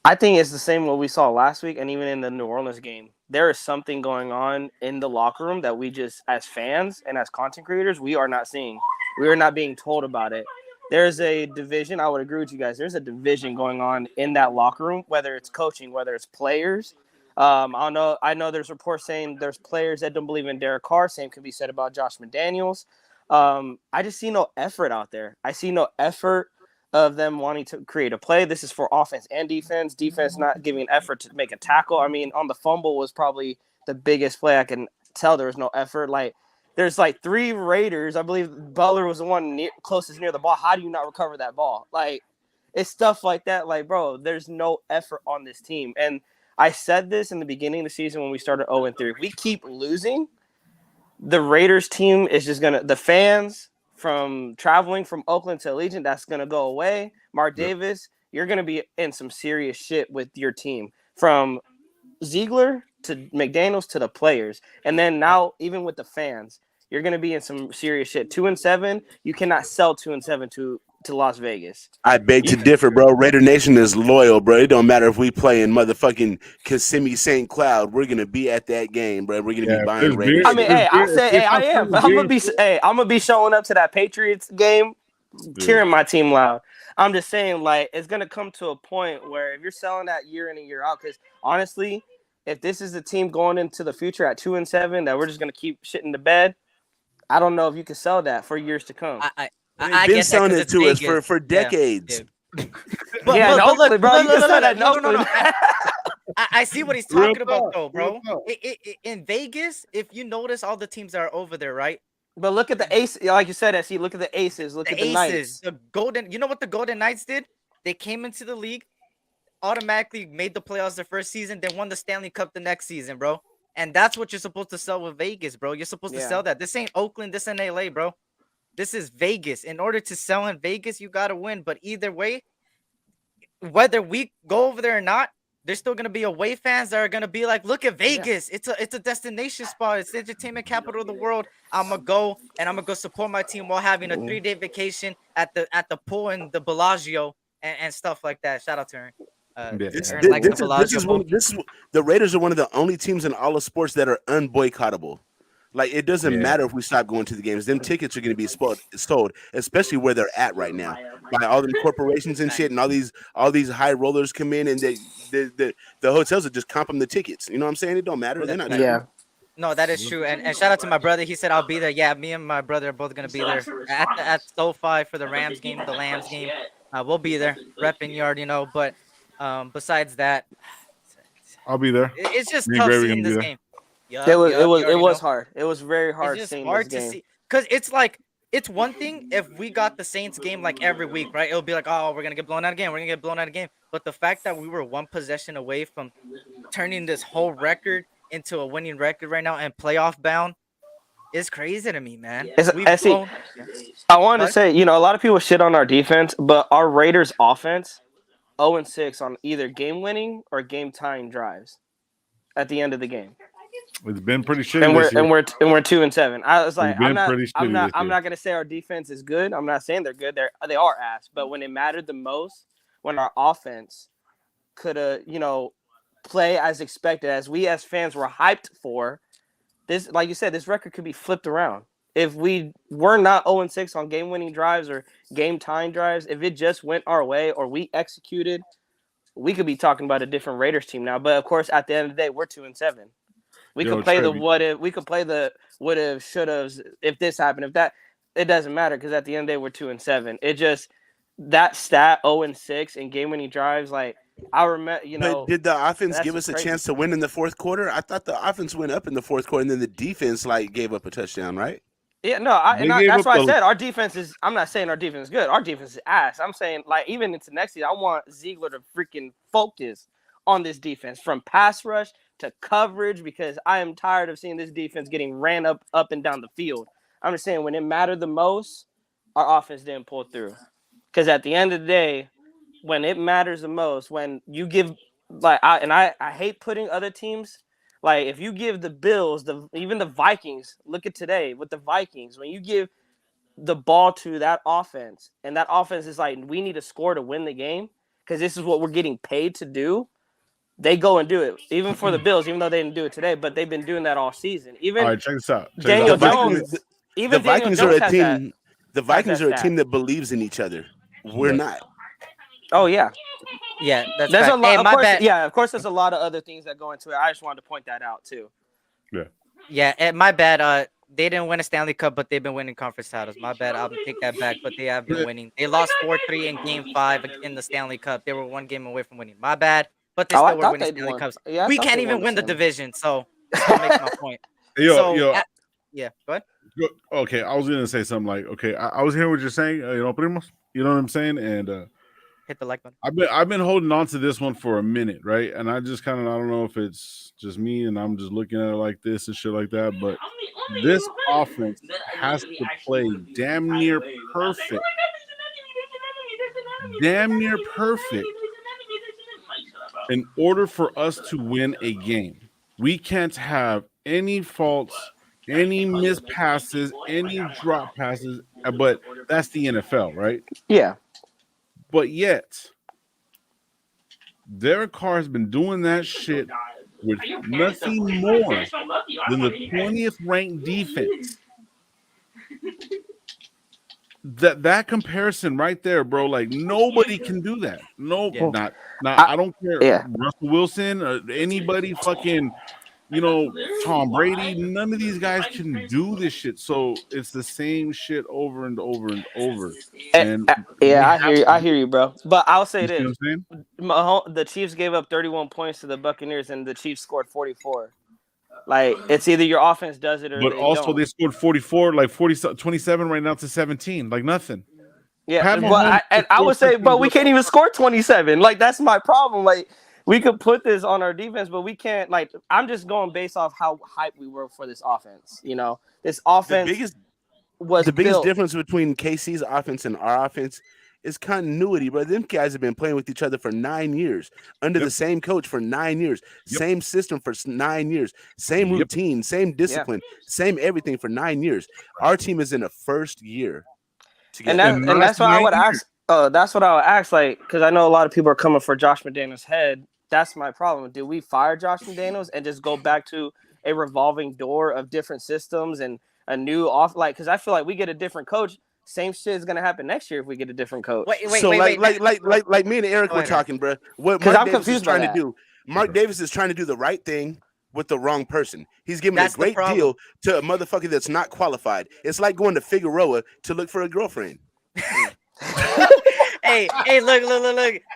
I think it's the same what we saw last week and even in the New Orleans game. There is something going on in the locker room that we just, as fans and as content creators, we are not seeing. We are not being told about it. There's a division. I would agree with you guys. There's a division going on in that locker room, whether it's coaching, whether it's players. I know there's reports saying there's players that don't believe in Derek Carr. Same can be said about Josh McDaniels. I just see no effort out there. I see no effort of them wanting to create a play. This is for offense and defense. Defense not giving effort to make a tackle. I mean, on the fumble was probably the biggest play. I can tell there was no effort. Like, there's like 3 Raiders. I believe Butler was the one closest near the ball. How do you not recover that ball? Like, it's stuff like that. Like, bro, there's no effort on this team. And I said this in the beginning of the season when we started 0-3. If we keep losing, the Raiders team is just going to – the fans – from traveling from Oakland to Allegiant, that's going to go away. Mark Davis, you're going to be in some serious shit with your team. From Ziegler to McDaniels to the players. And then now, even with the fans, you're going to be in some serious shit. 2-7, you cannot sell 2-7 to Las Vegas. I beg to differ, bro. Raider Nation is loyal, bro. It don't matter if we play in motherfucking Kissimmee St. Cloud. We're gonna be at that game, bro. We're gonna be buying Raiders. I mean, I am. I'm gonna be showing up to that Patriots game, cheering my team loud. I'm just saying, like, it's gonna come to a point where if you're selling that year in and year out, because honestly, if this is the team going into the future at 2-7, that we're just gonna keep shitting the bed, I don't know if you can sell that for years to come. They've been selling it to us for decades. But look, bro, no. I see what he's talking about, though, bro. In Vegas, if you notice, all the teams are over there, right? But look at the ace, like you said, SC. Look at the aces. Look at the Knights. The Golden. You know what the Golden Knights did? They came into the league, automatically made the playoffs their first season, then won the Stanley Cup the next season, bro. And that's what you're supposed to sell with Vegas, bro. You're supposed to sell that. This ain't Oakland. This ain't LA, bro. This is Vegas. In order to sell in Vegas, you got to win. But either way, whether we go over there or not, there's still going to be away fans that are going to be like, look at Vegas. It's a destination spot. It's the entertainment capital of the world. I'm going to go, and I'm going to go support my team while having a 3-day vacation at the pool in the Bellagio and stuff like that. Shout out to Aaron. The Raiders are one of the only teams in all of sports that are unboycottable. Like, it doesn't matter if we stop going to the games. Them tickets are going to be sold, especially where they're at right now. By all them corporations and shit, and all these high rollers come in, and the hotels will just comp them the tickets. You know what I'm saying? It don't matter. They're not. No, that is true. And shout out to my brother. He said I'll be there. Yeah, me and my brother are both going to be there at SoFi for the Rams game, the Lambs game. We'll be there, repping yard, you know. But besides that, I'll be there. It's just tough seeing this game. It was hard. It was very hard seeing this game. See, because it's like, it's one thing if we got the Saints game like every week, right? It'll be like, oh, we're gonna get blown out again. We're gonna get blown out again. But the fact that we were 1 possession away from turning this whole record into a winning record right now and playoff bound is crazy to me, man. I wanted to say, you know, a lot of people shit on our defense, but our Raiders offense 0-6 on either game winning or game tying drives at the end of the game. It's been pretty shitty. And we're this year. and we're 2-7. I was like, I'm not I'm not gonna say our defense is good. I'm not saying they're good. They are ass. But when it mattered the most, when our offense could have, you know, play as expected, as we as fans were hyped for, this, like you said, this record could be flipped around. If we were not 0-6 on game-winning drives or game-tying drives, if it just went our way or we executed, we could be talking about a different Raiders team now. But of course, at the end of the day, we're 2-7. We could play the what if. We could play the would have, should have. If this happened, if that, it doesn't matter because at the end of the day, we're 2-7. It just that stat 0-6 in game-winning drives. Like I remember, you know. But did the offense give us a chance to win in the fourth quarter? I thought the offense went up in the fourth quarter, and then the defense gave up a touchdown, right? Yeah, no, that's why I said our defense is. I'm not saying our defense is good. Our defense is ass. I'm saying even into next year, I want Ziegler to freaking focus on this defense from pass rush to coverage because I am tired of seeing this defense getting ran up and down the field. I'm just saying when it mattered the most, our offense didn't pull through. Because at the end of the day, when it matters the most, when you give I hate putting other teams. Like, if you give the Bills, even the Vikings, look at today with the Vikings. When you give the ball to that offense, and that offense is like, we need to score to win the game because this is what we're getting paid to do, they go and do it. Even for the Bills, even though they didn't do it today, but they've been doing that all season. Even All right, check this out. Daniel The Jones, the even Daniel Vikings are Jones a has team. that. The Vikings are a team that believes in each other. We're Right. not. Oh yeah, Yeah, that's there's a fact. lot. Hey, Of my course, bad. yeah, of course, there's a lot of other things that go into it. I just wanted to point that out too. Yeah. Yeah, my bad. They didn't win a Stanley Cup, but they've been winning conference titles. My bad. I'll take that back, but they have been winning. They lost 4-3 in Game 5 in the Stanley Cup. They were one game away from winning. My bad, but they Oh, I still were thought winning they'd Stanley won. Cups. Yeah, I We thought can't they even won win the Stanley. division, so this still makes my point. Yo. Yeah, go ahead. Okay, I was gonna say something like, okay, I was hearing what you're saying, primos. You know what I'm saying? And hit the like button. I've been holding on to this one for a minute, right? And I just kind of, I don't know if it's just me and I'm just looking at it like this and shit like that, but this offense has to play damn near perfect in order for us to win a game. We can't have any faults, any missed passes, any drop passes, but that's the NFL, right? Yeah. But yet, Derek Carr has been doing that shit with nothing more than the 20th ranked defense. That comparison right there, bro, like nobody can do that. No, I don't care. Yeah. Russell Wilson or anybody fucking, Tom Brady, none of these guys can do this shit. So it's the same shit over and over and over. And Yeah, I hear you, bro. But I'll say you see this: what I'm saying? the Chiefs gave up 31 points to the Buccaneers, and the Chiefs scored 44. Like, it's either your offense does it or But they also don't. they scored 44, like 27 right now to 17, like nothing. Yeah, Pat but Mahomes I would say, scored but we can't even score 27. Like, that's my problem. Like, we could put this on our defense, but we can't. Like, I'm just going based off how hyped we were for this offense. This offense was the biggest built. difference between KC's offense and our offense is continuity, bro. Them guys have been playing with each other for 9 years, under the same coach for 9 years, same system for 9 years, same routine, same discipline, same everything for 9 years. Our team is in the first year together. And that's what I would ask. That's what I would ask, like, because I know a lot of people are coming for Josh McDaniels' head. That's my problem. Do we fire Josh McDaniels and just go back to a revolving door of different systems and a new because I feel like we get a different coach, same shit is gonna happen next year if we get a different coach. Like me and Eric were talking, bro. What Mark Davis is trying to do. Mark Davis is trying to do the right thing with the wrong person. He's giving a great deal to a motherfucker that's not qualified. It's like going to Figueroa to look for a girlfriend. hey, look.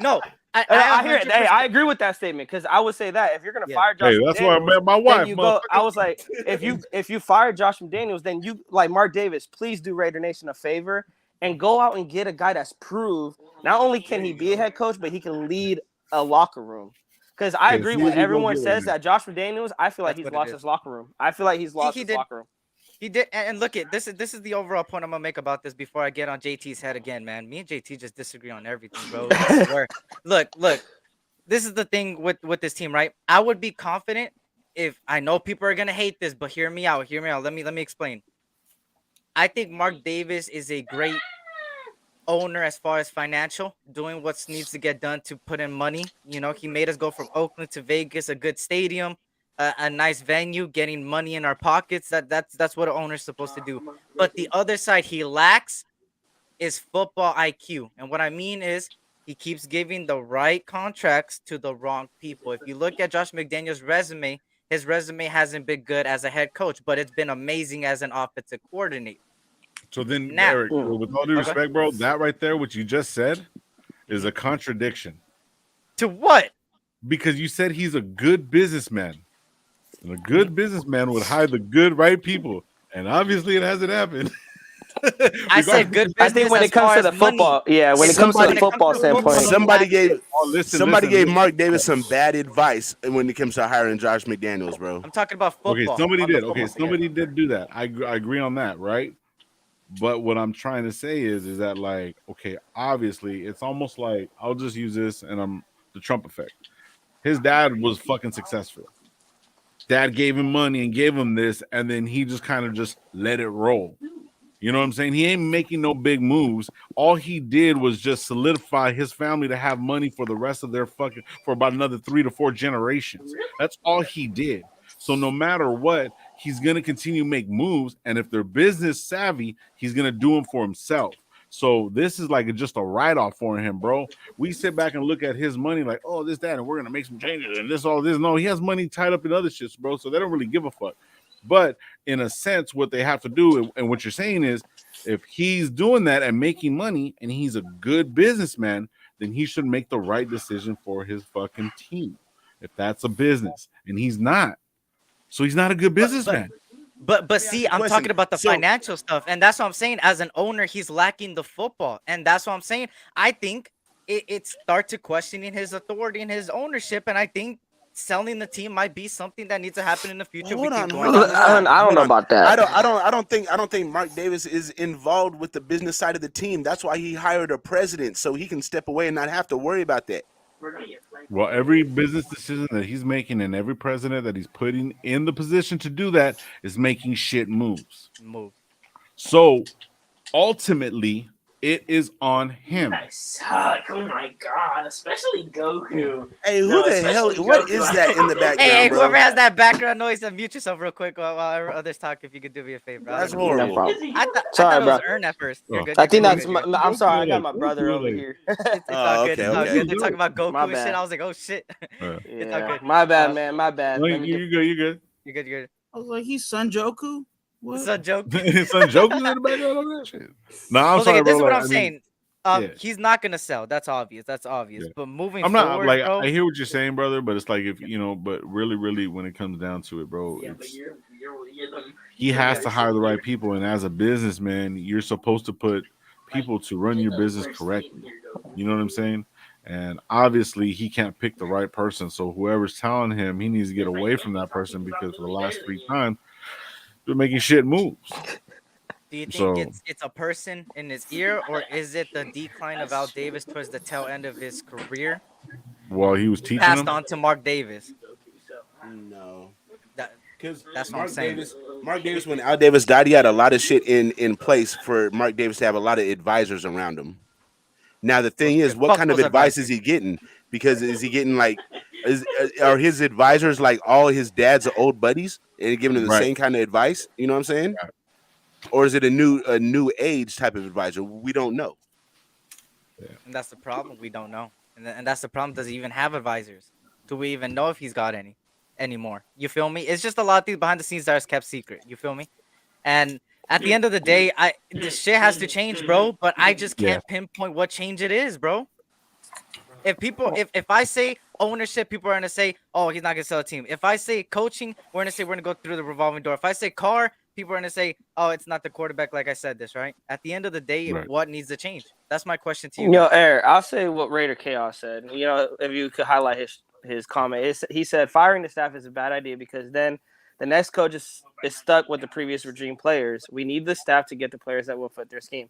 No, I hear it. Hey, I agree with that statement because I would say that if you're gonna fire Josh McDaniels, that's why I met my wife. I was like, if you fire Josh McDaniels, then you, like Mark Davis, please do Raider Nation a favor and go out and get a guy that's proved. Not only can he be a head coach, but he can lead a locker room. Because I agree when everyone says that Josh McDaniels, I feel like he's lost his locker room. I feel like he's lost his locker room. He did, and look at this is the overall point I'm gonna make about this before I get on JT's head again, man. Me and JT just disagree on everything, bro. I swear. Look, this is the thing with this team, right? I would be confident if I know people are gonna hate this, but hear me out. Let me explain. I think Mark Davis is a great owner as far as financial, doing what needs to get done to put in money. He made us go from Oakland to Vegas, a good stadium. A nice venue, getting money in our pockets. That's what an owner's supposed to do. But the other side he lacks is football IQ. And what I mean is he keeps giving the right contracts to the wrong people. If you look at Josh McDaniels' resume, his resume hasn't been good as a head coach, but it's been amazing as an offensive coordinator. So then, Eric, with all due respect, bro, that right there, what you just said, is a contradiction. To what? Because you said he's a good businessman. And a good businessman would hire the good, right people. And obviously it hasn't happened. I said good business. I think when it comes to the football, when it comes to the football standpoint, somebody gave Mark Davis some bad advice when it comes to hiring Josh McDaniels, bro. I'm talking about football. Okay, somebody did do that. I agree on that, right? But what I'm trying to say is that, like, okay, obviously it's almost like, I'll just use this and I'm the Trump effect. His dad was fucking successful. Dad gave him money and gave him this, and then he just kind of just let it roll. You know what I'm saying? He ain't making no big moves. All he did was just solidify his family to have money for the rest of their for about another 3 to 4 generations. That's all he did. So no matter what, he's going to continue to make moves. And if they're business savvy, he's going to do them for himself. So this is like just a write-off for him, bro. We sit back and look at his money like, oh, this, that, and we're going to make some changes and this, all this. No, he has money tied up in other shits, bro. So they don't really give a fuck. But in a sense, what they have to do, and what you're saying is, if he's doing that and making money and he's a good businessman, then he should make the right decision for his fucking team. If that's a business, and he's not. So he's not a good businessman. But see, I'm talking about the financial stuff, and that's what I'm saying. As an owner, he's lacking the football, and that's what I'm saying. I think it starts to questioning his authority and his ownership, and I think selling the team might be something that needs to happen in the future. I don't know about that. I don't think Mark Davis is involved with the business side of the team. That's why he hired a president, so he can step away and not have to worry about that. Well, every business decision that he's making and every president that he's putting in the position to do that is making shit moves. So ultimately, it is on him. I suck. Oh my god, especially Goku. Hey, who the hell? What is that in the background? Hey, bro? whoever has that background noise, mute yourself real quick while others talk. If you could do me a favor. That's horrible. No problem. I Sorry, thought it was bro. Ern at first. You're good. I think You're that's. good. I'm sorry. I got my brother over here. It's all good. It's all good. They're talking about Goku My and shit. bad. I was like, oh shit. It's all Yeah, good. my bad, man. My bad. No, Let me you're good. You're good. You're good. You're good. I was like, he's Son Joku. What? Son joke. Son joking in the background of that shit. No, I'm But sorry, look, bro. this is what Like, I'm I mean, saying. yeah. He's not gonna sell. That's obvious. That's obvious. Yeah. But moving I'm not forward, like bro, I hear what you're saying, brother, but it's like if but really, when it comes down to it, bro, Yeah, but it's, you're he has to hire the right people, and as a businessman, you're supposed to put people to run your business correctly. You know what I'm saying? And obviously, he can't pick the right person. So whoever's telling him, he needs to get away from that person because for the last 3 times, they're making shit moves. do you think So it's a person in his ear, or is it the decline of Al Davis towards the tail end of his career? while he was teaching Passed him, on to Mark Davis. No. Because that's what I'm saying. Mark Davis, when Al Davis died, he had a lot of shit in place for Mark Davis to have a lot of advisors around him. Now the thing is, what kind of advice is he getting? Because is he getting like, are his advisors like all his dad's old buddies and giving him the Right. same kind of advice? You know what I'm saying? Or is it a new age type of advisor? We don't know. And that's the problem. We don't know. And that's the problem. Does he even have advisors? Do we even know if he's got any anymore? You feel me? It's just a lot of things behind the scenes that are kept secret. You feel me? And at the end of the day, this shit has to change, bro. But I just can't pinpoint what change it is, bro. If I say ownership, people are gonna say, oh, he's not gonna sell a team. If I say coaching, we're gonna say we're gonna go through the revolving door. If I say Carr, people are gonna say, oh, it's not the quarterback, like I said this, right? At the end of the day, what needs to change? That's my question to you. Eric, I'll say what Raider Chaos said. If you could highlight his comment, he said firing the staff is a bad idea because then the next coach is stuck with the previous regime players. We need the staff to get the players that will fit their scheme.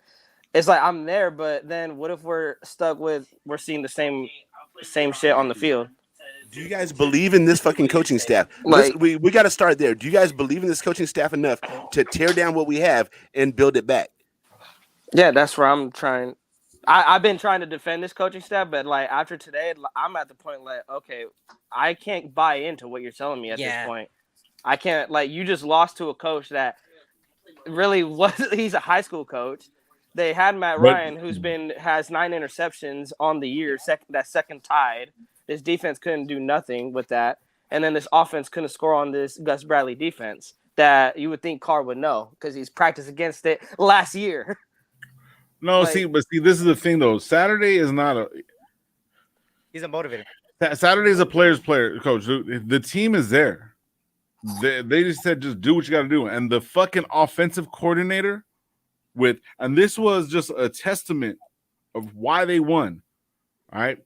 It's like I'm there, but then what if we're stuck with we're seeing the same shit on the field? Do you guys believe in this fucking coaching staff? We got to start there. Do you guys believe in this coaching staff enough to tear down what we have and build it back? Yeah, that's where I'm trying. I've been trying to defend this coaching staff, but like after today, I'm at the point like, okay, I can't buy into what you're telling me at this point. I can't. Like, you just lost to a coach that really was. He's a high school coach. They had Matt Ryan, who's has 9 interceptions on the year, second tied. This defense couldn't do nothing with that, and then this offense couldn't score on this Gus Bradley defense that you would think Carr would know because he's practiced against it last year. no, see, this is the thing though. Saturday is not a. He's a motivator. Saturday is a player coach. The team is there. They just said just do what you got to do, and the fucking offensive coordinator and this was just a testament of why they won. All right.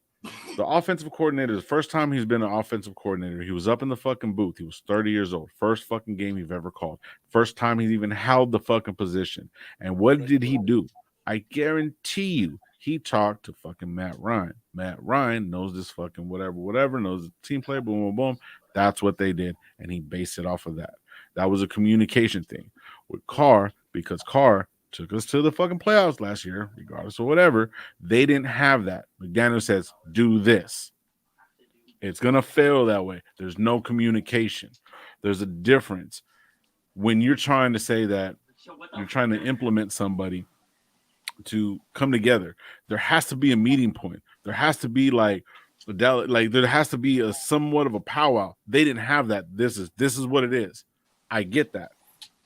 The offensive coordinator, the first time he's been an offensive coordinator, he was up in the fucking booth. He was 30 years old. First fucking game you've ever called. First time he's even held the fucking position. And what did he do? I guarantee you, he talked to fucking Matt Ryan. Matt Ryan knows this fucking whatever, knows the team play, boom, boom, boom. That's what they did. And he based it off of that. That was a communication thing with Carr because Carr took us to the fucking playoffs last year, regardless of whatever. They didn't have that. McDaniel says, do this. It's going to fail that way. There's no communication. There's a difference. When you're trying to say that you're trying to implement somebody to come together, there has to be a meeting point. There has to be like there has to be a somewhat of a powwow. They didn't have that. This is what it is. I get that.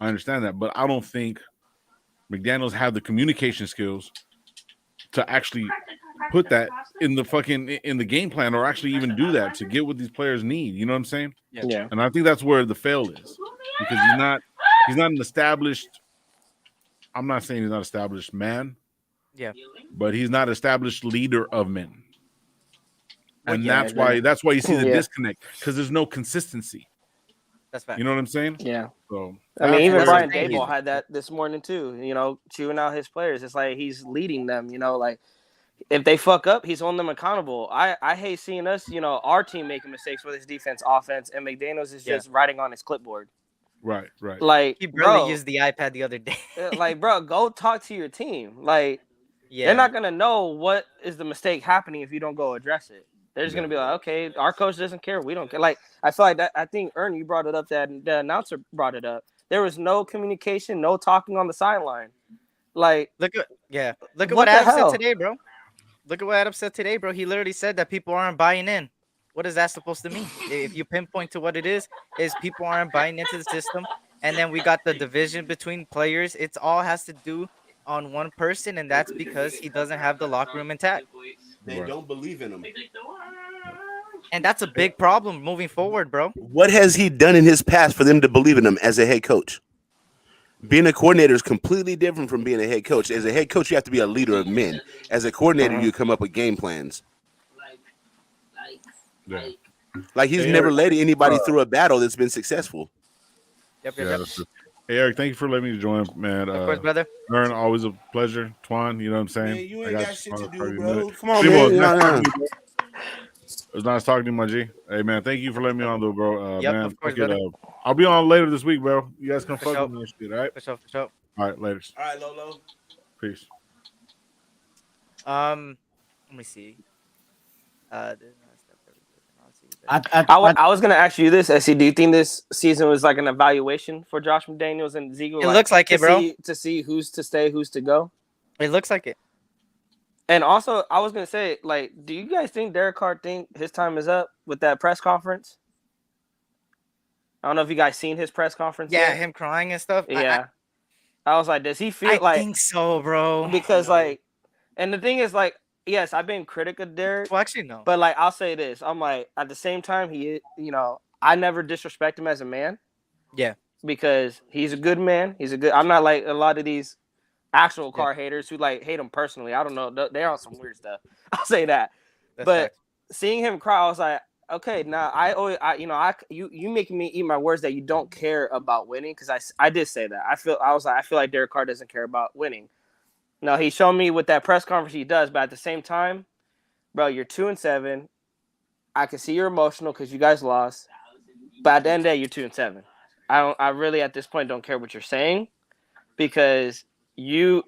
I understand that. But I don't think McDaniels have the communication skills to actually put that in the game plan, or actually even do that to get what these players need. You know what I'm saying? Yeah. And I think that's where the fail is, because he's not an established. I'm not saying he's not an established man. Yeah. But he's not an established leader of men. And yeah, that's why you see the Yeah. disconnect, because there's no consistency. That's fact. You know what I'm saying? Yeah. So I mean, even that's Brian where- Daboll had that this morning too. You know, chewing out his players. It's like he's leading them. You know, like if they fuck up, he's holding them accountable. I hate seeing us, you know, our team making mistakes with his defense, offense, and McDaniels is just writing on his clipboard. Right. Like, He barely bro, used the iPad the other day. like, bro, go talk to your team. Like, Yeah. they're not gonna know what is the mistake happening if you don't go address it. They're just gonna be like, okay, our coach doesn't care. We don't care. Like, I feel like that. I think Ernie, you brought it up. That the announcer brought it up. There was no communication, no talking on the sideline. Like, look at what what the Adam hell? said today, bro. Look at what Adam said today, bro. He literally said that people aren't buying in. What is that supposed to mean? If you pinpoint to what it is people aren't buying into the system, and then we got the division between players. It's all has to do on one person, and that's because he doesn't have the locker room intact. They don't believe in him. And that's a big problem moving forward, bro. What has he done in his past for them to believe in him as a head coach? Being a coordinator is completely different from being a head coach. As a head coach, you have to be a leader of men. As a coordinator, you come up with game plans. Yeah. Like he's never led anybody through a battle that's been successful. Yep. That's true. Hey, Eric, thank you for letting me join, man. Of course, brother. Aaron, always a pleasure. Twan, you know what I'm saying? Man, you ain't got shit to do, bro. Minute. Come on, Primo, man. It was nice talking to you, my G. Hey, man, thank you for letting me on, though, bro. Yep, man, of course, fuck it, brother. I'll be on later this week, bro. You guys come For fuck sure. with me and shit, all right? For sure. All right, later. All right, Lolo. Peace. Let me see. I was gonna ask you this, SC. Do you think this season was like an evaluation for Josh McDaniels and Ziegler? It looks like it, bro. To see who's to stay, who's to go. It looks like it. And also, I was gonna say, like, do you guys think Derek Carr think his time is up with that press conference? I don't know if you guys seen his press conference. Yeah, yet. him crying and stuff. Yeah, I was like, does he feel I think so, bro. Because like, and the thing is, like, yes, I've been critical of Derek. Well, actually, no. But like, I'll say this: I'm like, at the same time, I never disrespect him as a man. Yeah. Because he's a good man. I'm not like a lot of these actual Carr haters who like hate him personally. I don't know. They're on some weird stuff. I'll say that. But seeing him cry, I was like, okay, now you making me eat my words that you don't care about winning, because I did say that. I feel like Derek Carr doesn't care about winning. No, he showed me with that press conference he does, but at the same time, bro, you're 2-7. I can see you're emotional because you guys lost, but at the end of the day, you're 2-7. I really at this point don't care what you're saying, because you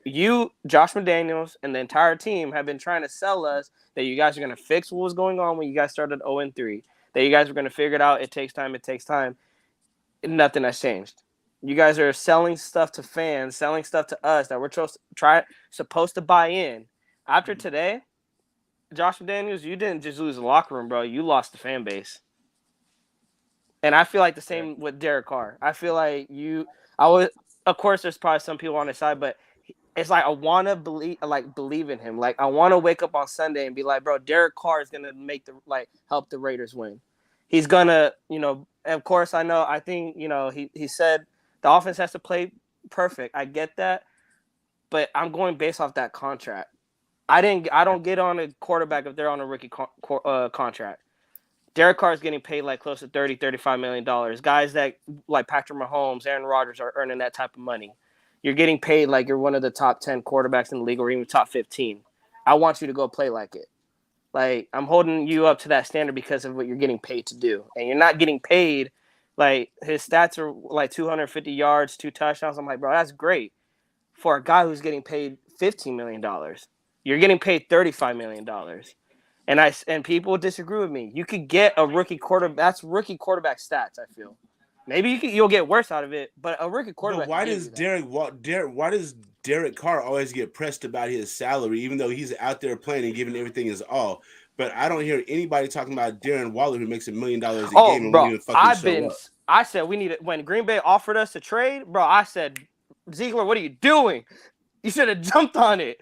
Josh McDaniels and the entire team have been trying to sell us that you guys are gonna fix what was going on when you guys started 0-3. That you guys were gonna figure it out. It takes time. And nothing has changed. You guys are selling stuff to fans, selling stuff to us that we're supposed to buy in. After today, Josh McDaniels, you didn't just lose the locker room, bro. You lost the fan base. And I feel like the same with Derek Carr. I feel like of course, there's probably some people on his side, but it's like I want to believe in him. Like I want to wake up on Sunday and be like, bro, Derek Carr is gonna help the Raiders win. He's gonna, of course, I think, he said the offense has to play perfect. I get that, but I'm going based off that contract. I don't get on a quarterback if they're on a rookie contract. Derek Carr is getting paid like close to $30-35 million. Guys that like Patrick Mahomes, Aaron Rodgers are earning that type of money. You're getting paid like you're one of the top 10 quarterbacks in the league or even top 15. I want you to go play like it. Like, I'm holding you up to that standard because of what you're getting paid to do. And you're not getting paid. Like, his stats are like 250 yards, 2 touchdowns. I'm like, bro, that's great. for a guy who's getting paid $15 million. You're getting paid $35 million. And people disagree with me. You could get a rookie quarterback. That's rookie quarterback stats, I feel. Maybe you'll get worse out of it, but a rookie quarterback. But why does Derek Carr always get pressed about his salary, even though he's out there playing and giving everything his all? But I don't hear anybody talking about Darren Waller, who makes $1 million a game. And Bro, won't even fucking show up. I said we need it when Green Bay offered us a trade, bro. I said, Ziegler, what are you doing? You should have jumped on it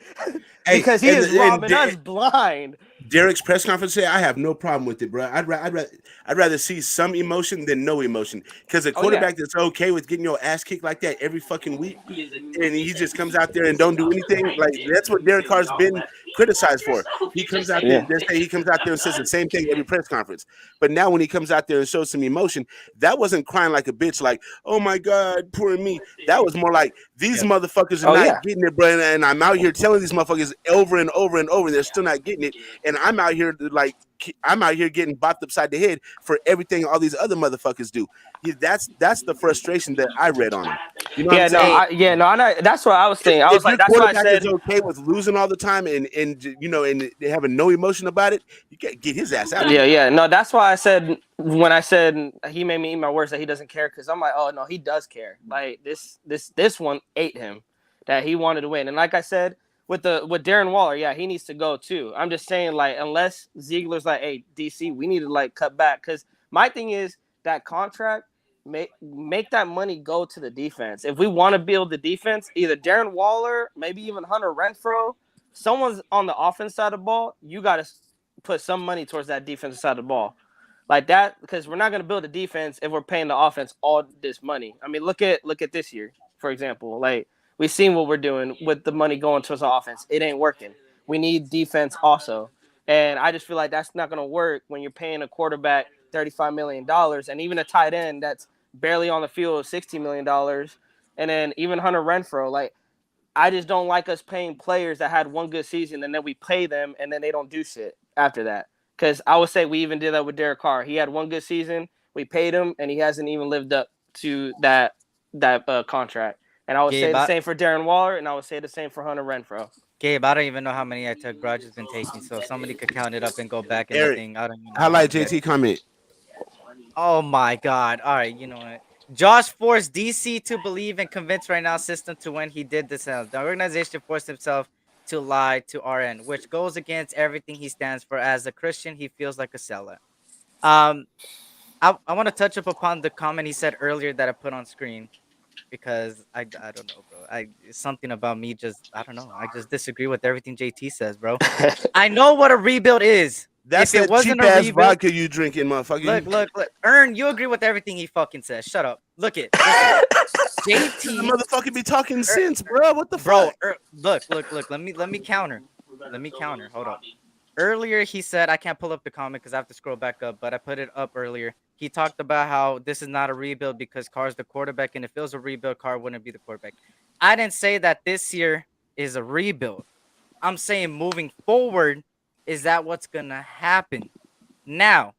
because he is robbing us blind. Derek's press conference said, "I have no problem with it, bro. I'd rather see some emotion than no emotion. Because a quarterback that's okay with getting your ass kicked like that every fucking week, and he just comes out there and don't do anything, like that's what Derek Carr's been criticized for. He comes out there, he comes out there and says the same thing every press conference. But now when he comes out there and shows some emotion, that wasn't crying like a bitch, like, oh my God, poor me. That was more like these motherfuckers are not getting it, bro. And I'm out here telling these motherfuckers over and over and over, they're still not getting it. And I'm out here getting bopped upside the head for everything all these other motherfuckers do. That's the frustration that I read on him. You know I know. That's what I was saying. I was like, that's why I said is okay with losing all the time and having no emotion about it. You can't get his ass out. No, that's why I said when I said he made me eat my words that he doesn't care, because I'm like, oh no, he does care. Like this one ate him, that he wanted to win. And like I said, with Darren Waller, he needs to go too. I'm just saying, like, unless Ziegler's like, hey, DC, we need to like cut back, because my thing is that contract, make that money go to the defense. If we want to build the defense, either Darren Waller, maybe even Hunter Renfrow, someone's on the offense side of the ball, you got to put some money towards that defensive side of the ball. Like that, because we're not going to build a defense if we're paying the offense all this money. I mean, look at this year, for example. Like, we've seen what we're doing with the money going towards the offense. It ain't working. We need defense also. And I just feel like that's not going to work when you're paying a quarterback $35 million and even a tight end that's barely on the field $60 million. And then even Hunter Renfrow, like, I just don't like us paying players that had one good season and then we pay them and then they don't do shit after that. Because I would say we even did that with Derek Carr. He had one good season, we paid him, and he hasn't even lived up to that contract. And I would say the same for Darren Waller, and I would say the same for Hunter Renfrow. Gabe, I don't even know how many I took. Bro, I've just been taking. So if somebody could count it up and go back and everything. I don't even know. Highlight JT comment. Oh my God. All right, you know what? Josh forced DC to believe and convince right now system to win. He did this. The organization forced himself to lie to RN, which goes against everything he stands for. As a Christian, he feels like a seller. I want to touch up upon the comment he said earlier that I put on screen, because I don't know, bro. It's something about me I don't know. I just disagree with everything JT says, bro. I know what a rebuild is. That's if it wasn't a rebuild, vodka you drinking, motherfucker. Look. Ern, you agree with everything he fucking says. Shut up. Look it. JT. The motherfucker be talking sense, bro. What the fuck? Look. Let me counter. Hold up. Earlier, he said, I can't pull up the comment because I have to scroll back up, but I put it up earlier. He talked about how this is not a rebuild because Carr's the quarterback, and if it was a rebuild, Carr wouldn't be the quarterback. I didn't say that this year is a rebuild. I'm saying moving forward, is that what's going to happen? Now,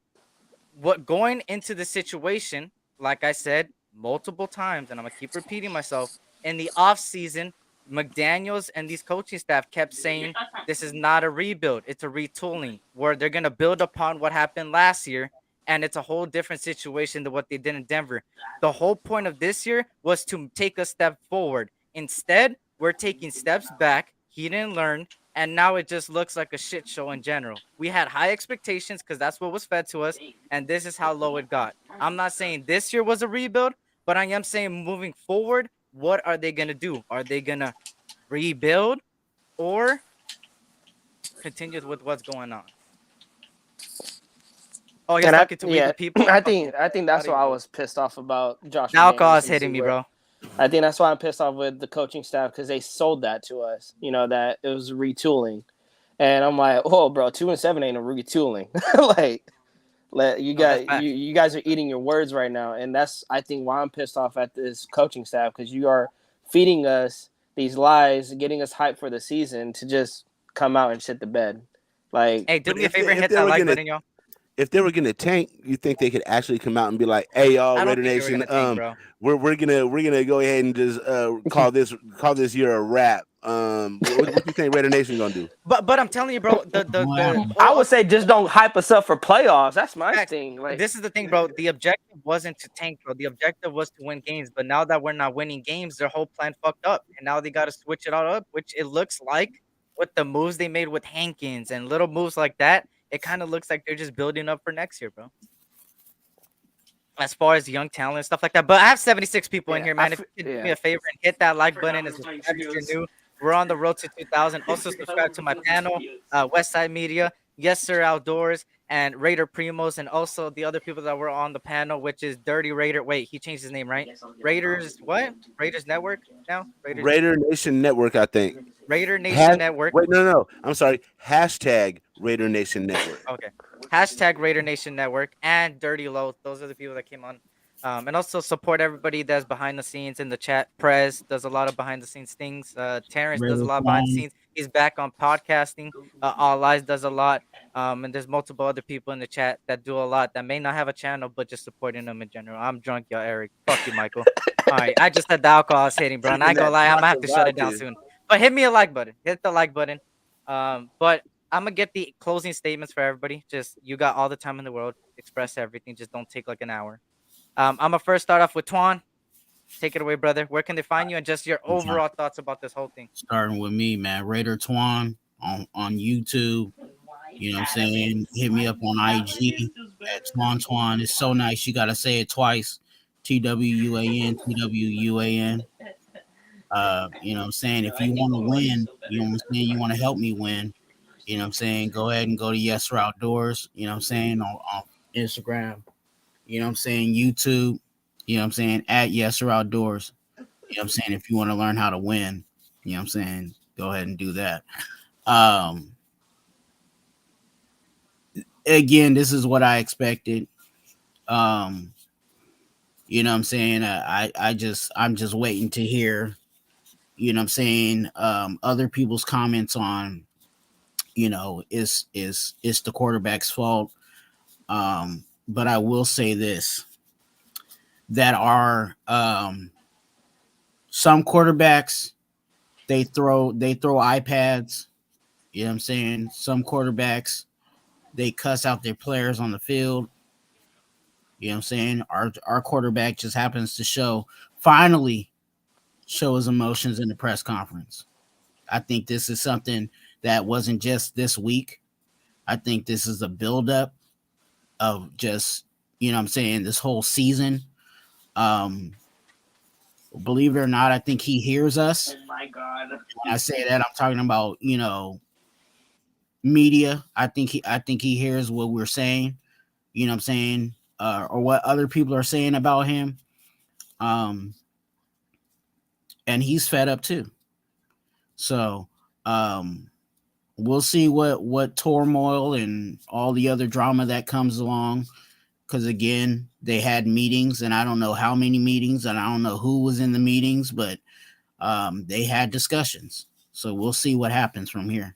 going into the situation, like I said multiple times, and I'm going to keep repeating myself, in the offseason, McDaniels and these coaching staff kept saying this is not a rebuild. It's a retooling where they're going to build upon what happened last year, and it's a whole different situation than what they did in Denver. The whole point of this year was to take a step forward. Instead, we're taking steps back. He didn't learn, and now it just looks like a shit show in general. We had high expectations because that's what was fed to us, and this is how low it got. I'm not saying this year was a rebuild, but I am saying moving forward, what are they going to do? Are they going to rebuild or continue with what's going on? Oh, you're talking to me, the people? I think that's why I was pissed off about Josh. Alcohol is hitting me, bro. I think that's why I'm pissed off with the coaching staff, because they sold that to us, that it was retooling. And I'm like, oh, bro, 2-7 ain't a retooling. You guys are eating your words right now. And that's, I think, why I'm pissed off at this coaching staff, because you are feeding us these lies, getting us hyped for the season to just come out and shit the bed. Hey, do me a favor and hit that like button, y'all. if they were gonna tank, you think they could actually come out and be like, "Hey, y'all, I don't Raider think they were Nation, gonna tank, bro. we're gonna go ahead and just call this year a wrap." What you think Raider Nation gonna do? But I'm telling you, bro, I would say just don't hype us up for playoffs. That's my Facts. thing. Like, This is the thing, bro. The objective wasn't to tank, bro. The objective was to win games. But now that we're not winning games, their whole plan fucked up, and now they got to switch it all up. Which it looks like with the moves they made with Hankins and little moves like that, it kind of looks like they're just building up for next year, bro. As far as young talent and stuff like that. But I have 76 people in here, man. If you could do me a favor and hit that like button and subscribe if you're new. We're on the road to 2,000. Also subscribe to my panel, Westside Media, Yes Sir Outdoors, and Raider Primos, and also the other people that were on the panel, which is Dirty Raider. Wait, he changed his name, right? Raiders what? Raiders Network now? Raider Nation Network, I think. Raider Nation Network. Wait, no. I'm sorry. Hashtag Raider Nation Network. Okay. Hashtag Raider Nation Network and Dirty Low. Those are the people that came on. And also support everybody that's behind the scenes in the chat. Prez does a lot of behind the scenes things. Terrence does a lot behind the scenes. He's back on podcasting. All Eyes does a lot. And there's multiple other people in the chat that do a lot that may not have a channel, but just supporting them in general. I'm drunk, y'all, Eric. Fuck you, Michael. All right. I just said the alcohol is hitting, bro. And I ain't gonna lie, I'm gonna have to shut it down soon. But hit me a like button. Hit the like button. But I'm gonna get the closing statements for everybody. Just you got all the time in the world. Express everything. Just don't take like an hour. I'm gonna first start off with Twan. Take it away, brother. Where can they find you and just your overall thoughts about this whole thing? Starting with me, man. Raider Twan on YouTube. You know what I'm saying? Hit me up on IG at Twan. It's so nice. You gotta say it twice. TWUAN. You know what I'm saying? If you want to win, you know what I'm saying, you want to help me win, you know what I'm saying, go ahead and go to Yes Sir Outdoors, you know what I'm saying, on Instagram, you know what I'm saying, YouTube, you know what I'm saying, at Yes Sir Outdoors. You know what I'm saying? If you want to learn how to win, you know what I'm saying, go ahead and do that. Again, this is what I expected. You know what I'm saying? I'm just waiting to hear, you know what I'm saying, other people's comments on, you know, is the quarterback's fault. But I will say this, that are some quarterbacks, they throw iPads, you know what I'm saying? Some quarterbacks, they cuss out their players on the field. You know what I'm saying? Our quarterback just happens to finally show his emotions in the press conference. I think this is something that wasn't just this week. I think this is a buildup of just, you know what I'm saying, this whole season. Believe it or not, I think he hears us. Oh my God. When I say that, I'm talking about, you know, media. I think he hears what we're saying, you know what I'm saying, or what other people are saying about him. And he's fed up too. So we'll see what turmoil and all the other drama that comes along. Because again, they had meetings, and I don't know how many meetings, and I don't know who was in the meetings, but they had discussions. So we'll see what happens from here.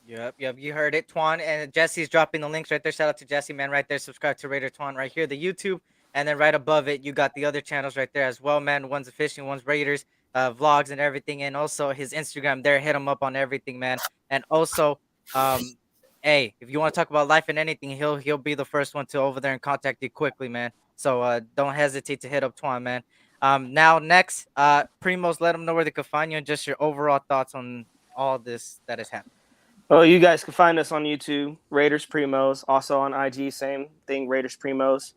Yep. You heard it, Twan. And Jesse's dropping the links right there. Shout out to Jesse, man, right there. Subscribe to Raider Twan right here, the YouTube. And then right above it, you got the other channels right there as well, man. One's fishing, one's Raiders, vlogs and everything. And also his Instagram there. Hit him up on everything, man. And also, hey, if you want to talk about life and anything, he'll be the first one to over there and contact you quickly, man. So don't hesitate to hit up Twan, man. Now next, Primos, let them know where they can find you and just your overall thoughts on all this that has happened. well, you guys can find us on YouTube, Raiders Primos. Also on IG, same thing, Raiders Primos.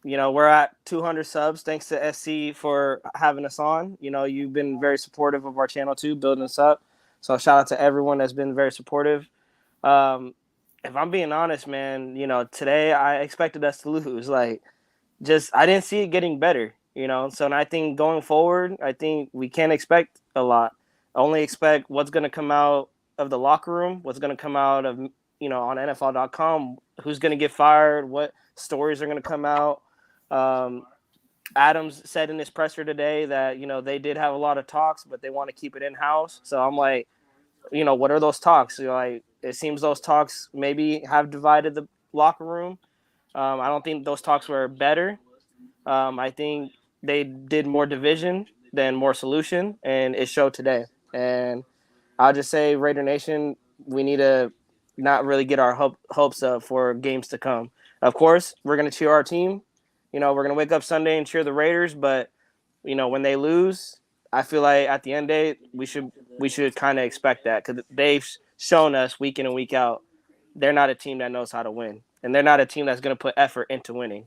You know, we're at 200 subs. Thanks to SC for having us on. You know, you've been very supportive of our channel too, building us up. So shout out to everyone that's been very supportive. If I'm being honest, man, you know, today I expected us to lose. Like, I didn't see it getting better, you know. So I think going forward, I think we can't expect a lot. I only expect what's going to come out of the locker room, what's going to come out of, you know, on NFL.com, who's going to get fired, what stories are going to come out. Adams said in his presser today that, you know, they did have a lot of talks, but they want to keep it in-house. So I'm like, you know, what are those talks? You know, like, it seems those talks maybe have divided the locker room. I don't think those talks were better. I think they did more division than more solution, and it showed today. And I'll just say, Raider Nation, we need to not really get our hopes up for games to come. Of course, we're going to cheer our team. We're going to wake up Sunday and cheer the Raiders, but when they lose, I feel like at the end of the day, we should kind of expect that, because they've shown us week in and week out they're not a team that knows how to win, and they're not a team that's going to put effort into winning.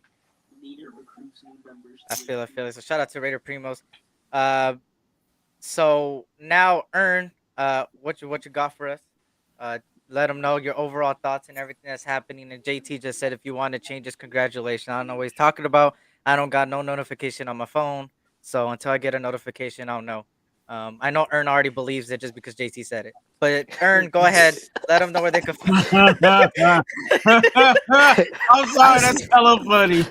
I feel it. So shout out to Raider Primos. So now Earn, what you got for us? Let them know your overall thoughts and everything that's happening. And JT just said if you want to change this, congratulations. I don't know what he's talking about. I don't got no notification on my phone, so until I get a notification, I don't know. I know Earn already believes it just because JT said it. But Earn, go ahead. Let them know where they can find. I'm sorry, that's hella funny.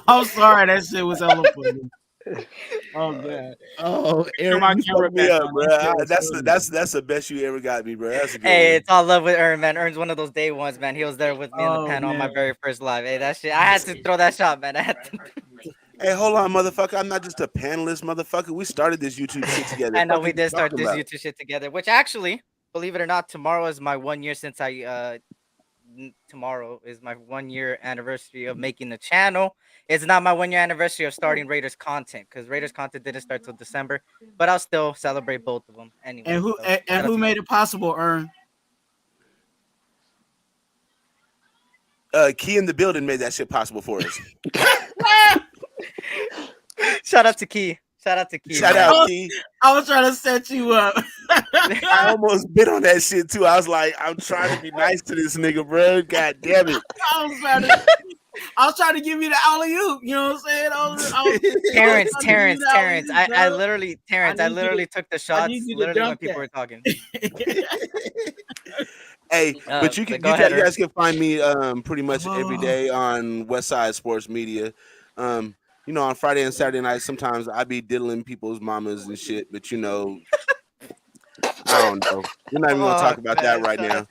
I'm sorry, that shit was hella funny. Oh god. Oh, Turn Aaron, my you camera fucked me back up, on. bro. That shit was funny. That's the best you ever got me, bro. That's a good Hey, one. it's all love with Earn, man. Earn's one of those day ones, man. He was there with me in the Oh, panel on my man. very first live. Hey, that shit. I had to throw that shot, man. I had to. Hey, hold on, motherfucker. I'm not just a panelist, motherfucker. We started this YouTube shit together. I know Fuck we you did start talking this about? YouTube shit together, which actually, believe it or not, tomorrow is my 1 year since tomorrow is my 1 year anniversary of making the channel. It's not my 1 year anniversary of starting Raiders content, because Raiders content didn't start till December, but I'll still celebrate both of them anyway. And who So, shout out who to made it possible, Earn? Key in the building made that shit possible for us. Shout out to Key. Shout out to Key. Shout man. out, Key. I was trying to set you up. I almost bit on that shit too. I was like, I'm trying to be nice to this nigga, bro. God damn it. I was trying to give you the alley oop. You know what I'm saying? Terrence. I literally took the shots literally when people were talking. Hey, but you go ahead, guys can find me pretty much every day on West Side Sports Media. On Friday and Saturday nights, sometimes I be diddling people's mamas and shit, but I don't know. We're not even gonna talk about that right now.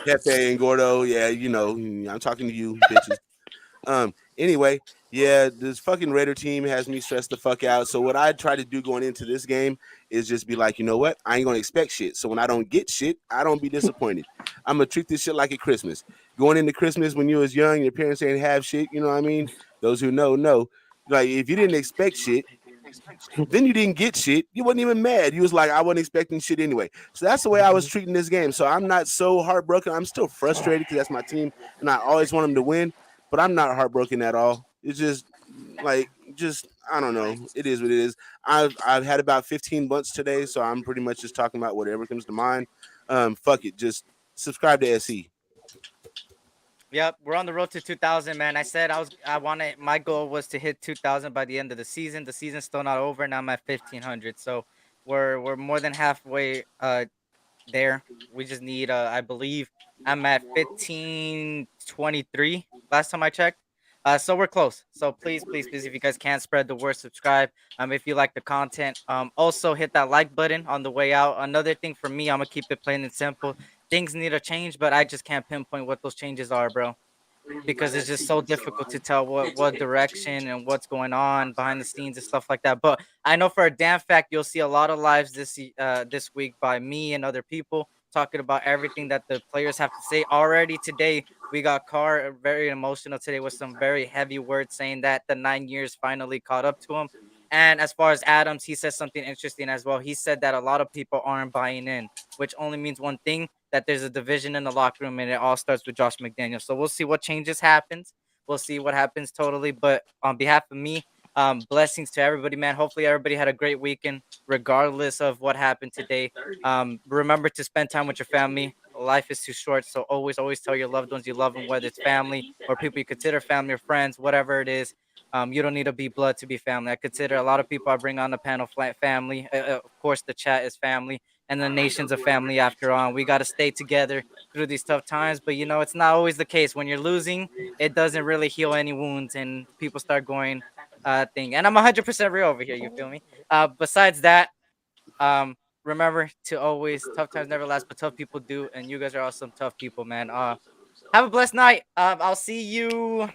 Pepe and Gordo, yeah, I'm talking to you, bitches. Anyway, yeah, this fucking Raider team has me stressed the fuck out. So what I try to do going into this game is just be like, you know what? I ain't gonna expect shit. So when I don't get shit, I don't be disappointed. I'm gonna treat this shit like a Christmas. Going into Christmas when you was young, your parents ain't have shit. You know what I mean? Those who know. Like if you didn't expect shit, then you didn't get shit. You wasn't even mad. You was like, I wasn't expecting shit anyway. So that's the way I was treating this game. So I'm not so heartbroken. I'm still frustrated because that's my team, and I always want them to win. But I'm not heartbroken at all. It's just I don't know. It is what it is. I've had about 15 bunts today, so I'm pretty much just talking about whatever comes to mind. Fuck it. Just subscribe to SE. Yep, we're on the road to 2,000, man. I said my goal was to hit 2,000 by the end of the season. The season's still not over, and I'm at 1,500. So we're more than halfway there. We just need I believe I'm at 1,523 last time I checked. So we're close. So please, if you guys can, spread the word, subscribe. If you like the content, also hit that like button on the way out. Another thing for me, I'm gonna keep it plain and simple. Things need to change, but I just can't pinpoint what those changes are, bro, because it's just so difficult to tell what direction and what's going on behind the scenes and stuff like that. But I know for a damn fact you'll see a lot of lives this week by me and other people talking about everything that the players have to say. Already today we got Carr very emotional today with some very heavy words, saying that the 9 years finally caught up to him. And as far as Adams, he said something interesting as well. He said that a lot of people aren't buying in, which only means one thing, that there's a division in the locker room, and it all starts with Josh McDaniels. So we'll see what changes happens. We'll see what happens totally. But on behalf of me, blessings to everybody, man. Hopefully everybody had a great weekend, regardless of what happened today. Remember to spend time with your family. Life is too short, so always tell your loved ones you love them, whether it's family or people you consider family or friends, whatever it is. You don't need to be blood to be family. I consider a lot of people I bring on the panel family. Of course, the chat is family, and the nation's a family after all. We got to stay together through these tough times. But, it's not always the case. When you're losing, it doesn't really heal any wounds, and people start going thing. And I'm 100% real over here. You feel me? Besides that, remember to always tough times never last, but tough people do, and you guys are all some tough people, man. Have a blessed night. I'll see you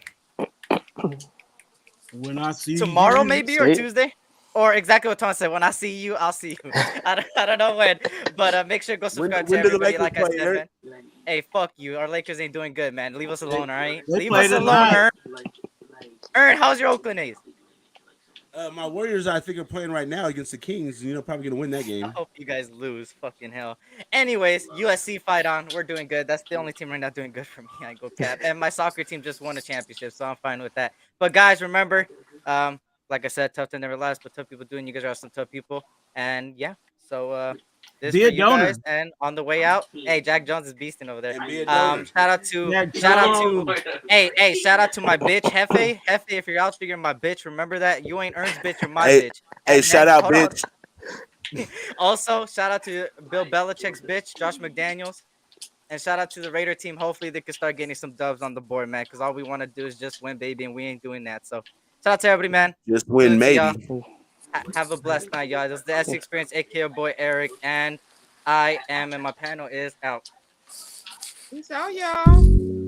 When I see tomorrow, you, maybe, or Tuesday, or exactly what Tom said. When I see you, I'll see you. I don't know when, but make sure to go subscribe to when do the everybody. Lakers Like I play, said, Eric? man. Hey, fuck you. Our Lakers ain't doing good, man. Leave us alone, all right? they Leave play us alone, tonight. Ern, how's your Oakland A's? My Warriors, I think, are playing right now against the Kings. Probably gonna win that I game. hope you guys lose. Fucking hell. Anyways, USC fight on. We're doing good. That's the only team right now doing good for me. I go cap. And my soccer team just won a championship, so I'm fine with that. But guys, remember, like I said, tough to never last, but tough people doing. You guys are some tough people. And yeah, so this Be for a you donor. guys. And on the way out, hey, Jack Jones is beasting over there. And be a donor. Shout out to shout out to my bitch Hefe. Hefe, if you're out there, you're my bitch. Remember that. You ain't Ern's bitch, you're my bitch. Hey, And shout then- out, hold on. bitch. Also, shout out to Bill Belichick's bitch, Josh McDaniels. And shout out to the Raider team. Hopefully, they can start getting some dubs on the board, man. Because all we want to do is just win, baby. And we ain't doing that. So, shout out to everybody, man. Just win, Salute to y'all. maybe. Have a blessed night, y'all. This is the SC Experience, aka boy Eric. And I am, and my panel is out. Peace out, y'all.